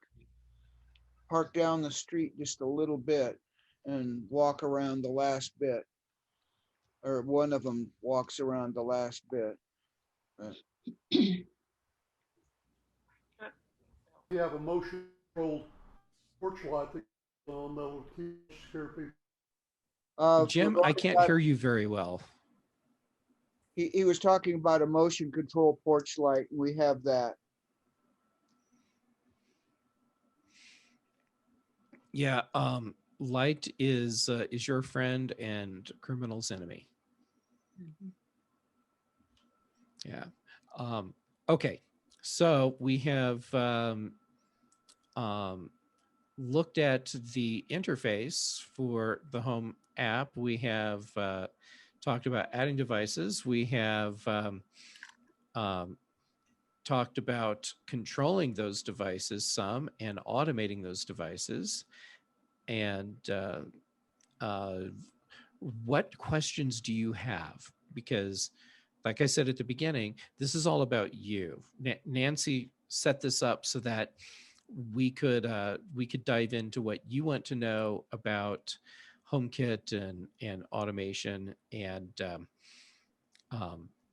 down the street just a little bit and walk around the last bit, or one of them walks around the last bit. You have a motion controlled porch light that will scare people. Jim, I can't hear you very well. He was talking about a motion control porch light, and we have that. Yeah, Light is your friend and criminal's enemy. Mhm. Yeah. Okay. So we have looked at the interface for the home app. We have talked about adding devices. We have um, talked about controlling those devices some and automating those devices. And uh, what questions do you have? Because, like I said at the beginning, this is all about you. Nancy set this up so that we could dive into what you want to know about HomeKit and automation and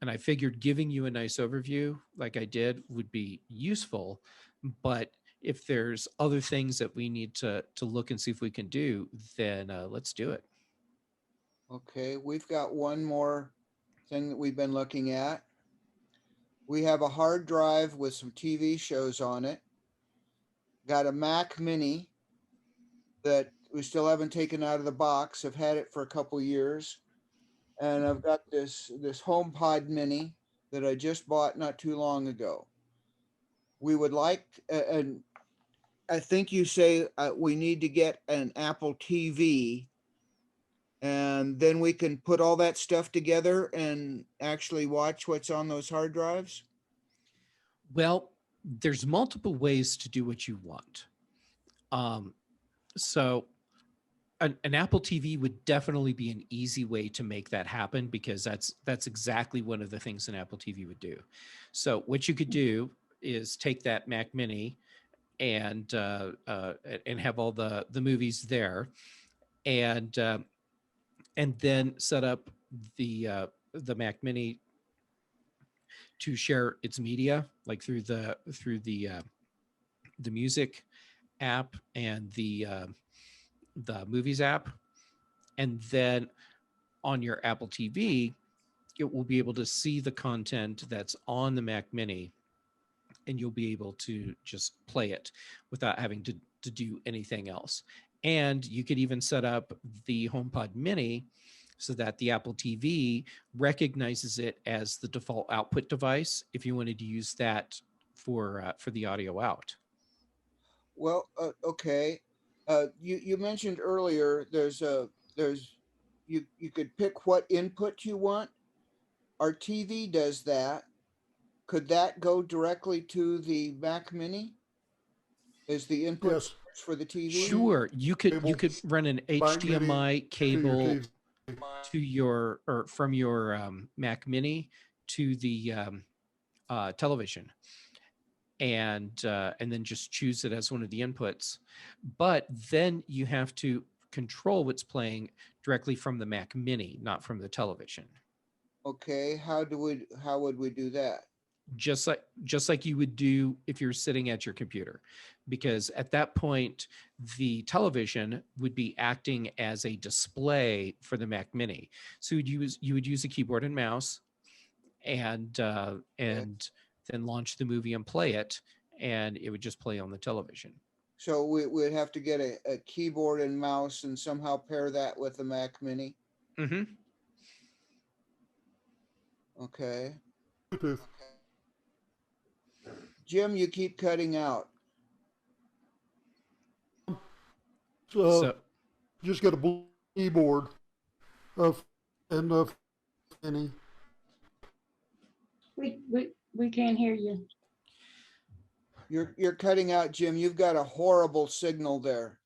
I figured giving you a nice overview like I did would be useful, but if there's other things that we need to look and see if we can do, then let's do it. Okay, we've got one more thing that we've been looking at. We have a hard drive with some TV shows on it. Got a Mac Mini that we still haven't taken out of the box. I've had it for a couple years. And I've got this HomePod Mini that I just bought not too long ago. We would like, and I think you say we need to get an Apple TV, and then we can put all that stuff together and actually watch what's on those hard drives. Well, there's multiple ways to do what you want. So an Apple TV would definitely be an easy way to make that happen because that's exactly one of the things an Apple TV would do. So what you could do is take that Mac Mini and have all the movies there, and then set up the Mac Mini to share its media, like through the music app and the movies app, and then on your Apple TV, it will be able to see the content that's on the Mac Mini, and you'll be able to just play it without having to do anything else. And you could even set up the HomePod Mini so that the Apple TV recognizes it as the default output device if you wanted to use that for the audio out. Well, okay. You mentioned earlier there's you could pick what input you want. Our TV does that. Could that go directly to the Mac Mini? Is the input Yes. for the TV? Sure, you could run an Mac Mini HDMI to your cable TV. to your or from your Mac Mini to the television, and then just choose it as one of the inputs. But then you have to control what's playing directly from the Mac Mini, not from the television. Okay, how would we do that? Just like you would do if you're sitting at your computer, because at that point the television would be acting as a display for the Mac Mini. So you would use a keyboard and mouse and then launch the movie and play it, and it would just play on the television. So we'd have to get a keyboard and mouse and somehow pair that with the Mac Mini. Mm-hmm. Okay. Bluetooth. Jim, you keep cutting out. So Just get a keyboard and any. We can't hear you. You're cutting out, Jim. You've got a horrible signal there.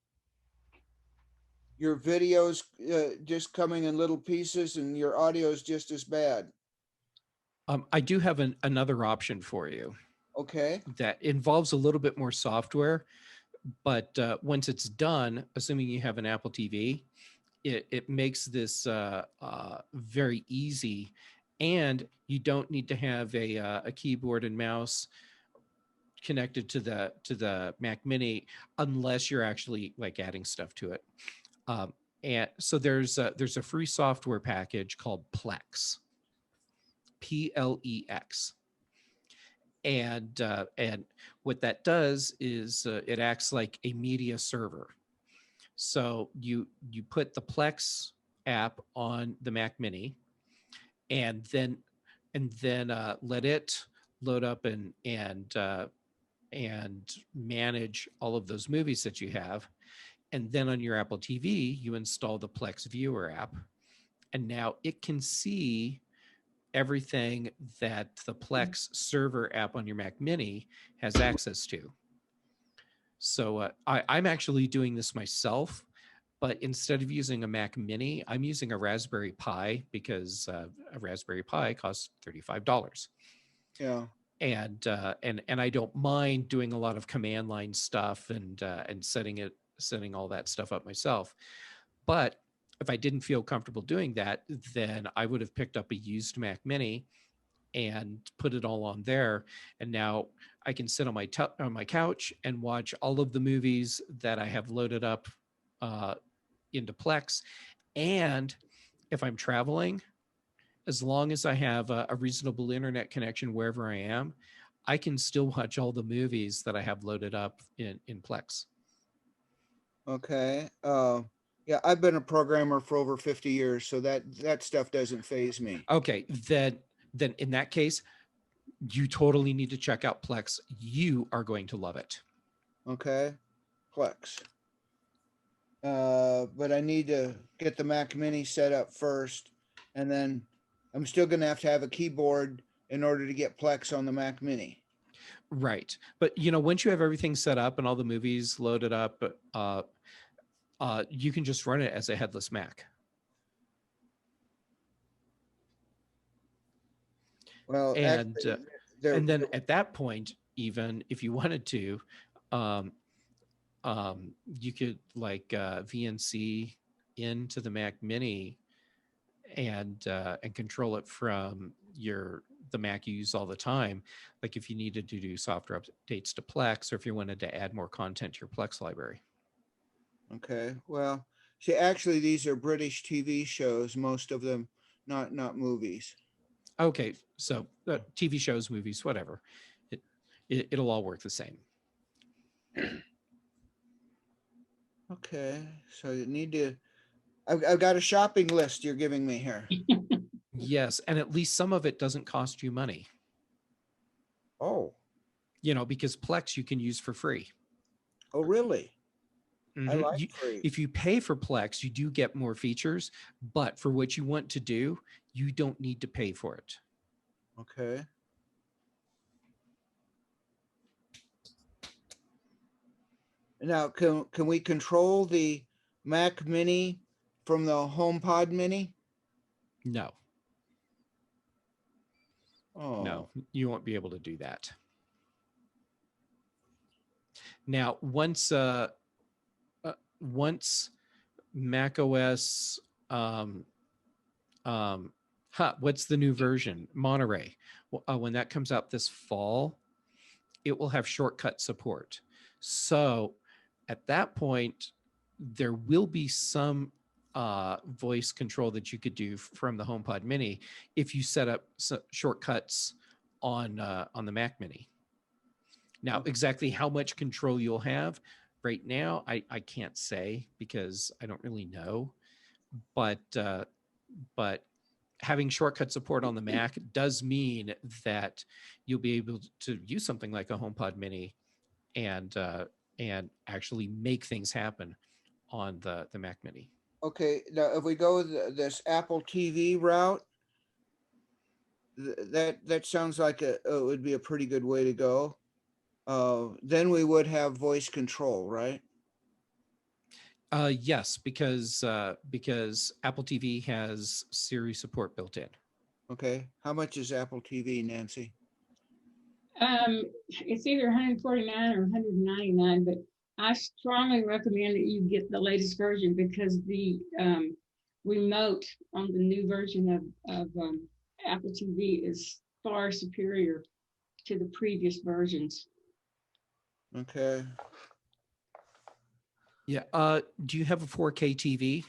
Your video's just coming in little pieces, and your audio's just as bad. I do have another option for you Okay. that involves a little bit more software, but once it's done, assuming you have an Apple TV, it makes this very easy, and you don't need to have a keyboard and mouse connected to the Mac Mini unless you're actually like adding stuff to it. And so there's a free software package called Plex, Plex, and what that does is it acts like a media server. So you put the Plex app on the Mac Mini, and then let it load up and manage all of those movies that you have. And then on your Apple TV, you install the Plex Viewer app, and now it can see everything that the Plex server app on your Mac Mini has access to. So I'm actually doing this myself, but instead of using a Mac Mini, I'm using a Raspberry Pi because a Raspberry Pi costs $35. Yeah. And I don't mind doing a lot of command line stuff and setting all that stuff up myself. But if I didn't feel comfortable doing that, then I would have picked up a used Mac Mini and put it all on there. And now I can sit on my couch and watch all of the movies that I have loaded up into Plex. And if I'm traveling, as long as I have a reasonable internet connection wherever I am, I can still watch all the movies that I have loaded up in Plex. Okay. Yeah, I've been a programmer for over 50 years, so that stuff doesn't faze me. Okay, then in that case, you totally need to check out Plex. You are going to love it. Okay. Plex. But I need to get the Mac Mini set up first, and then I'm still going to have a keyboard in order to get Plex on the Mac Mini. Right. But once you have everything set up and all the movies loaded up, you can just run it as a headless Mac. Well, And actually, then at that point, even if you wanted to, you could VNC into the Mac Mini and control it from the Mac you use all the time. Like if you needed to do software updates to Plex, or if you wanted to add more content to your Plex library. Okay. Well, see, actually, these are British TV shows, most of them, not movies. Okay, so TV shows, movies, whatever, it'll all work the same. Okay, so you need to. I've got a shopping list you're giving me here. Yes, and at least some of it doesn't cost you money. Oh. Because Plex you can use for free. Oh, really? Mm-hmm. I like free. If you pay for Plex, you do get more features, but for what you want to do, you don't need to pay for it. Okay. Now, can we control the Mac Mini from the HomePod Mini? No. Oh. No, you won't be able to do that. Now, once Mac OS, what's the new version? Monterey. When that comes out this fall, it will have shortcut support. So at that point, there will be some voice control that you could do from the HomePod Mini if you set up shortcuts on the Mac Mini. Now, exactly how much control you'll have right now, I can't say because I don't really know. But having shortcut support on the Mac does mean that you'll be able to use something like a HomePod Mini and actually make things happen on the Mac Mini. Okay, now if we go this Apple TV route, that sounds like it would be a pretty good way to go. Then we would have voice control, right? Yes, because Apple TV has Siri support built in. Okay, how much is Apple TV, Nancy? It's either 149 or 199, but I strongly recommend that you get the latest version because the remote on the new version of Apple TV is far superior to the previous versions. Okay. Yeah. Do you have a 4K TV?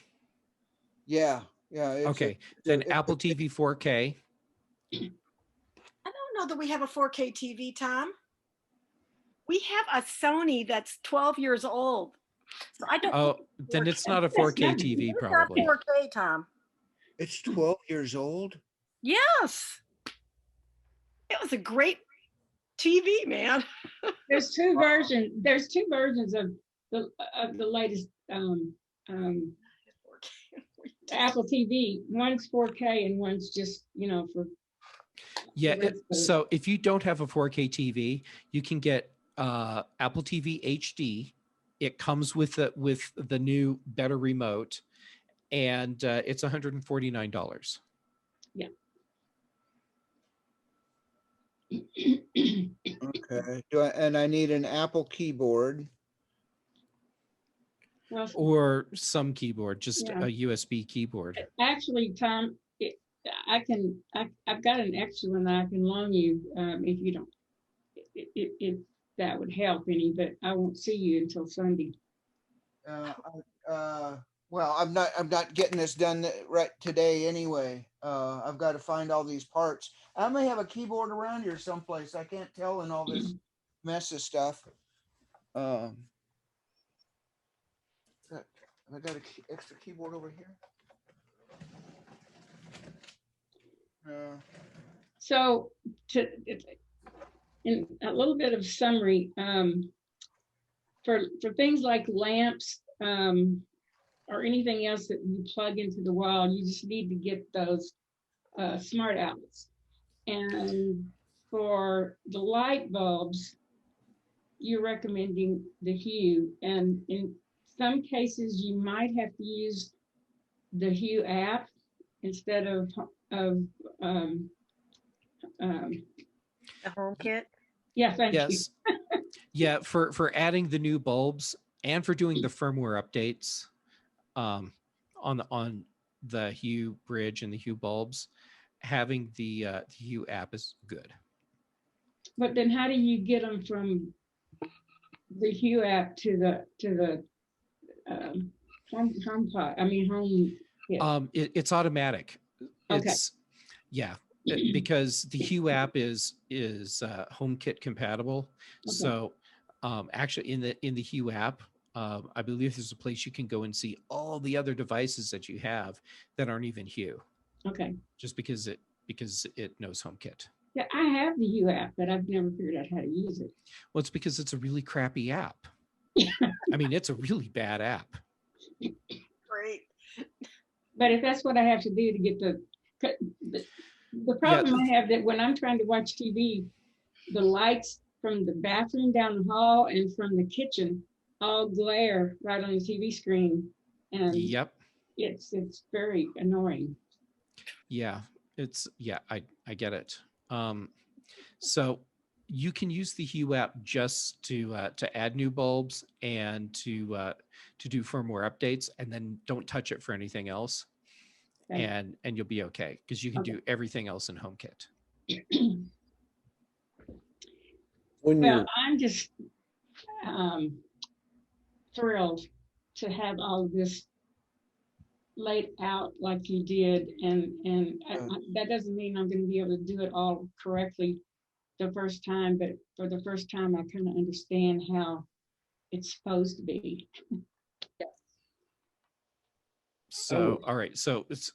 Yeah. Okay. Then Apple TV 4K. I don't know that we have a 4K TV, Tom. We have a Sony that's 12 years old. So I don't. Oh, think then it's not a 4K TV, it's not probably. 4K, Tom. It's 12 years old. Yes. It was a great TV, man. There's two versions. There's two versions of the latest Apple TV. One's 4K and one's just, you know, for Yeah. the rest of it. So if you don't have a 4K TV, you can get Apple TV HD. It comes with the new better remote, and it's $149. Yeah. Okay. And I need an Apple keyboard. Well, Or some keyboard, just Yeah. a USB keyboard. actually, Tom, I've got an extra one that I can loan you if you don't, if that would help any, but I won't see you until Sunday. Well, I'm not getting this done right today anyway. I've got to find all these parts. I may have a keyboard around here someplace. I can't tell in all this mess of stuff. I got an extra keyboard over here. So in a little bit of summary, for things like lamps or anything else that you plug into the wall, you just need to get those smart outlets. And for the light bulbs, you're recommending the Hue. And in some cases, you might have to use the Hue app instead of The HomeKit. yeah, thank you. Yes. Yeah, for adding the new bulbs and for doing the firmware updates on the Hue bridge and the Hue bulbs, having the Hue app is good. But then how do you get them from the Hue app to the HomePod? I mean, home. Yeah. It's automatic. Okay. It's yeah, because the Hue app is HomeKit compatible. Okay. So actually in the Hue app, I believe there's a place you can go and see all the other devices that you have that aren't even Hue, Okay. just because it knows HomeKit. Yeah, I have the Hue app, but I've never figured out how to use it. Well, it's because it's a really crappy app. I mean, it's a really bad app. Great. But if that's what I have to do to get the problem I have that when I'm trying to watch TV, the lights from the bathroom down the hall and from the kitchen all glare right on the TV screen, and Yep. it's very annoying. Yeah, I get it. So you can use the Hue app just to add new bulbs and to do firmware updates, and then don't touch it for anything else, Okay. and you'll be okay because you can Okay. do everything else in HomeKit. Well, I'm just thrilled to have all of this laid out like you did, and that doesn't mean I'm going to be able to do it all correctly the first time, but for the first time I kind of understand how it's supposed to be. So all right, so this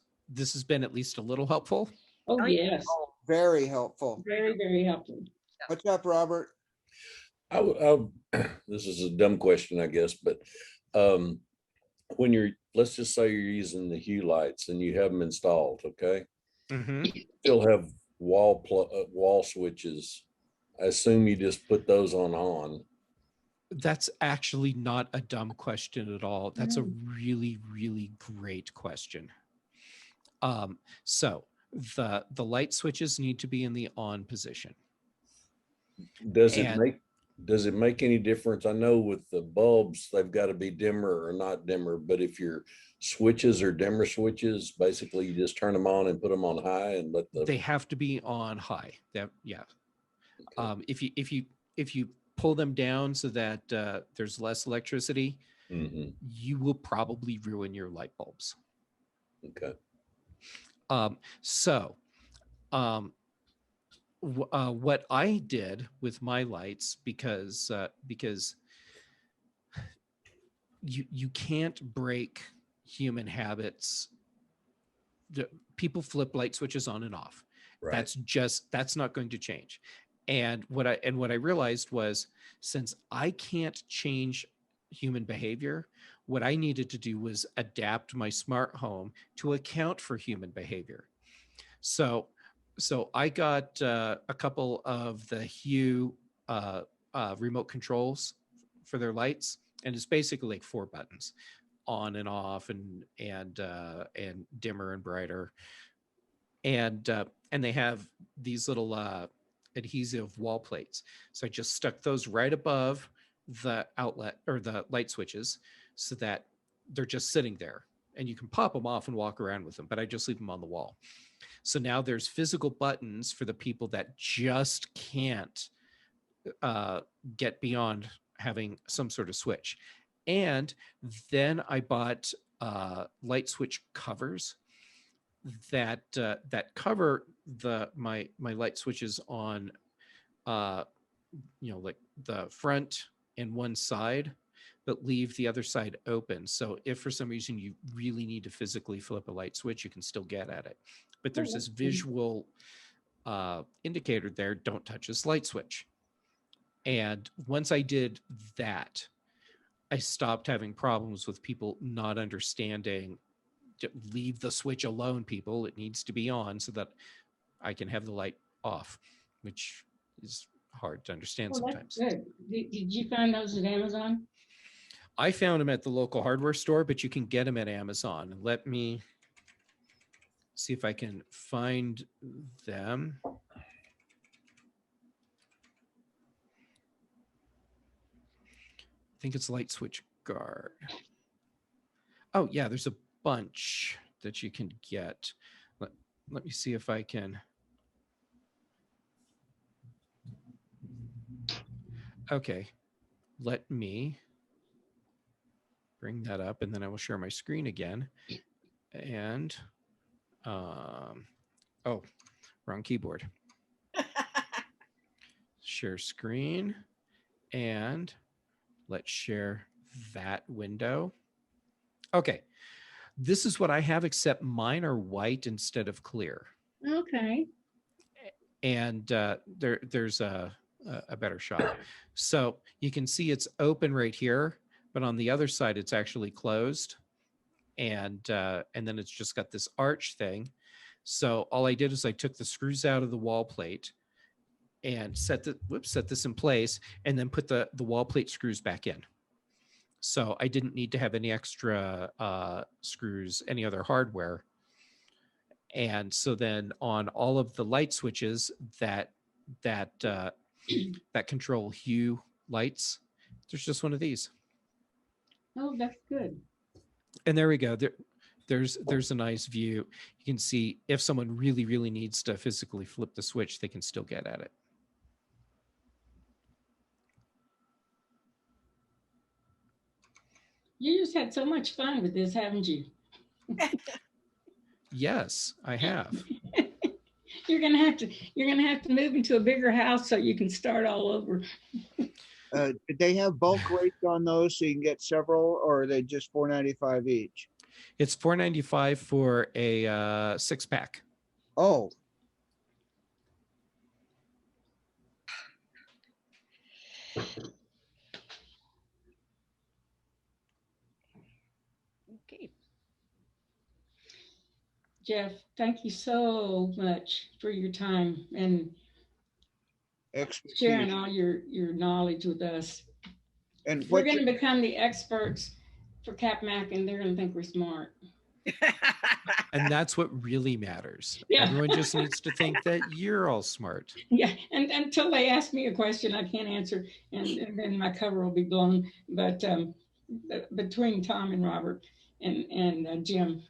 has been at least a little helpful. Oh yes, Very helpful. very, very helpful. What's up, Robert? This is a dumb question, I guess, but when let's just say you're using the Hue lights and you have them installed, okay? Mm-hmm. Still have wall switches. I assume you just put those on. That's actually not a dumb question at all. That's a really, really great question. So the light switches need to be in the on position. Does it make any difference? I know with the bulbs, they've got to be dimmer or not dimmer, but if your switches are dimmer switches, basically you just turn them on and put them on high and let They have to be on high. Yeah. Okay. If you pull them down so that there's less electricity, you will probably ruin your light bulbs. Okay. What I did with my lights, because you can't break human habits. People flip light switches on and off. Right. That's not going to change. And what I realized was, since I can't change human behavior, what I needed to do was adapt my smart home to account for human behavior. So I got a couple of the Hue remote controls for their lights, and it's basically like 4 buttons, on and off, and dimmer and brighter, and they have these little adhesive wall plates. So I just stuck those right above the outlet or the light switches, so that they're just sitting there, and you can pop them off and walk around with them, but I just leave them on the wall. So now there's physical buttons for the people that just can't get beyond having some sort of switch. And then I bought light switch covers that cover my light switches on like the front and one side, but leave the other side open. So if for some reason you really need to physically flip a light switch, you can still get at it. But there's this visual indicator there: don't touch this light switch. And once I did that, I stopped having problems with people not understanding, leave the switch alone, people. It needs to be on so that I can have the light off, which is hard to understand sometimes. That's good. Did you find those at Amazon? I found them at the local hardware store, but you can get them at Amazon. Let me see if I can find them. I think it's light switch guard. Oh yeah, there's a bunch that you can get. Let me see if I can. Okay, let me bring that up, and then I will share my screen again. And oh, wrong keyboard. Share screen, and let's share that window. Okay, this is what I have, except mine are white instead of clear. Okay. And there's a better shot. So you can see it's open right here, but on the other side it's actually closed, and then it's just got this arch thing. So all I did is I took the screws out of the wall plate and set this in place, and then put the wall plate screws back in. So I didn't need to have any extra screws, any other hardware. And so then on all of the light switches that control Hue lights, there's just one of these. Oh, that's good. And there we go. There's a nice view. You can see if someone really, really needs to physically flip the switch, they can still get at it. You just had so much fun with this, haven't you? Yes, I have. You're gonna have to move into a bigger house so you can start all over. Did they have bulk rates on those so you can get several, or are they just $4.95 each? It's $4.95 for a 6-pack. Oh. Okay. Jeff, thank you so much for your time and Expertise. sharing all your knowledge with us. And we're going to become the experts for CapMac, and they're going to think we're smart. And that's what really matters. Yeah. Everyone just needs to think that you're all smart. Yeah, and until they ask me a question I can't answer, and then my cover will be blown. But between Tom and Robert and Jim,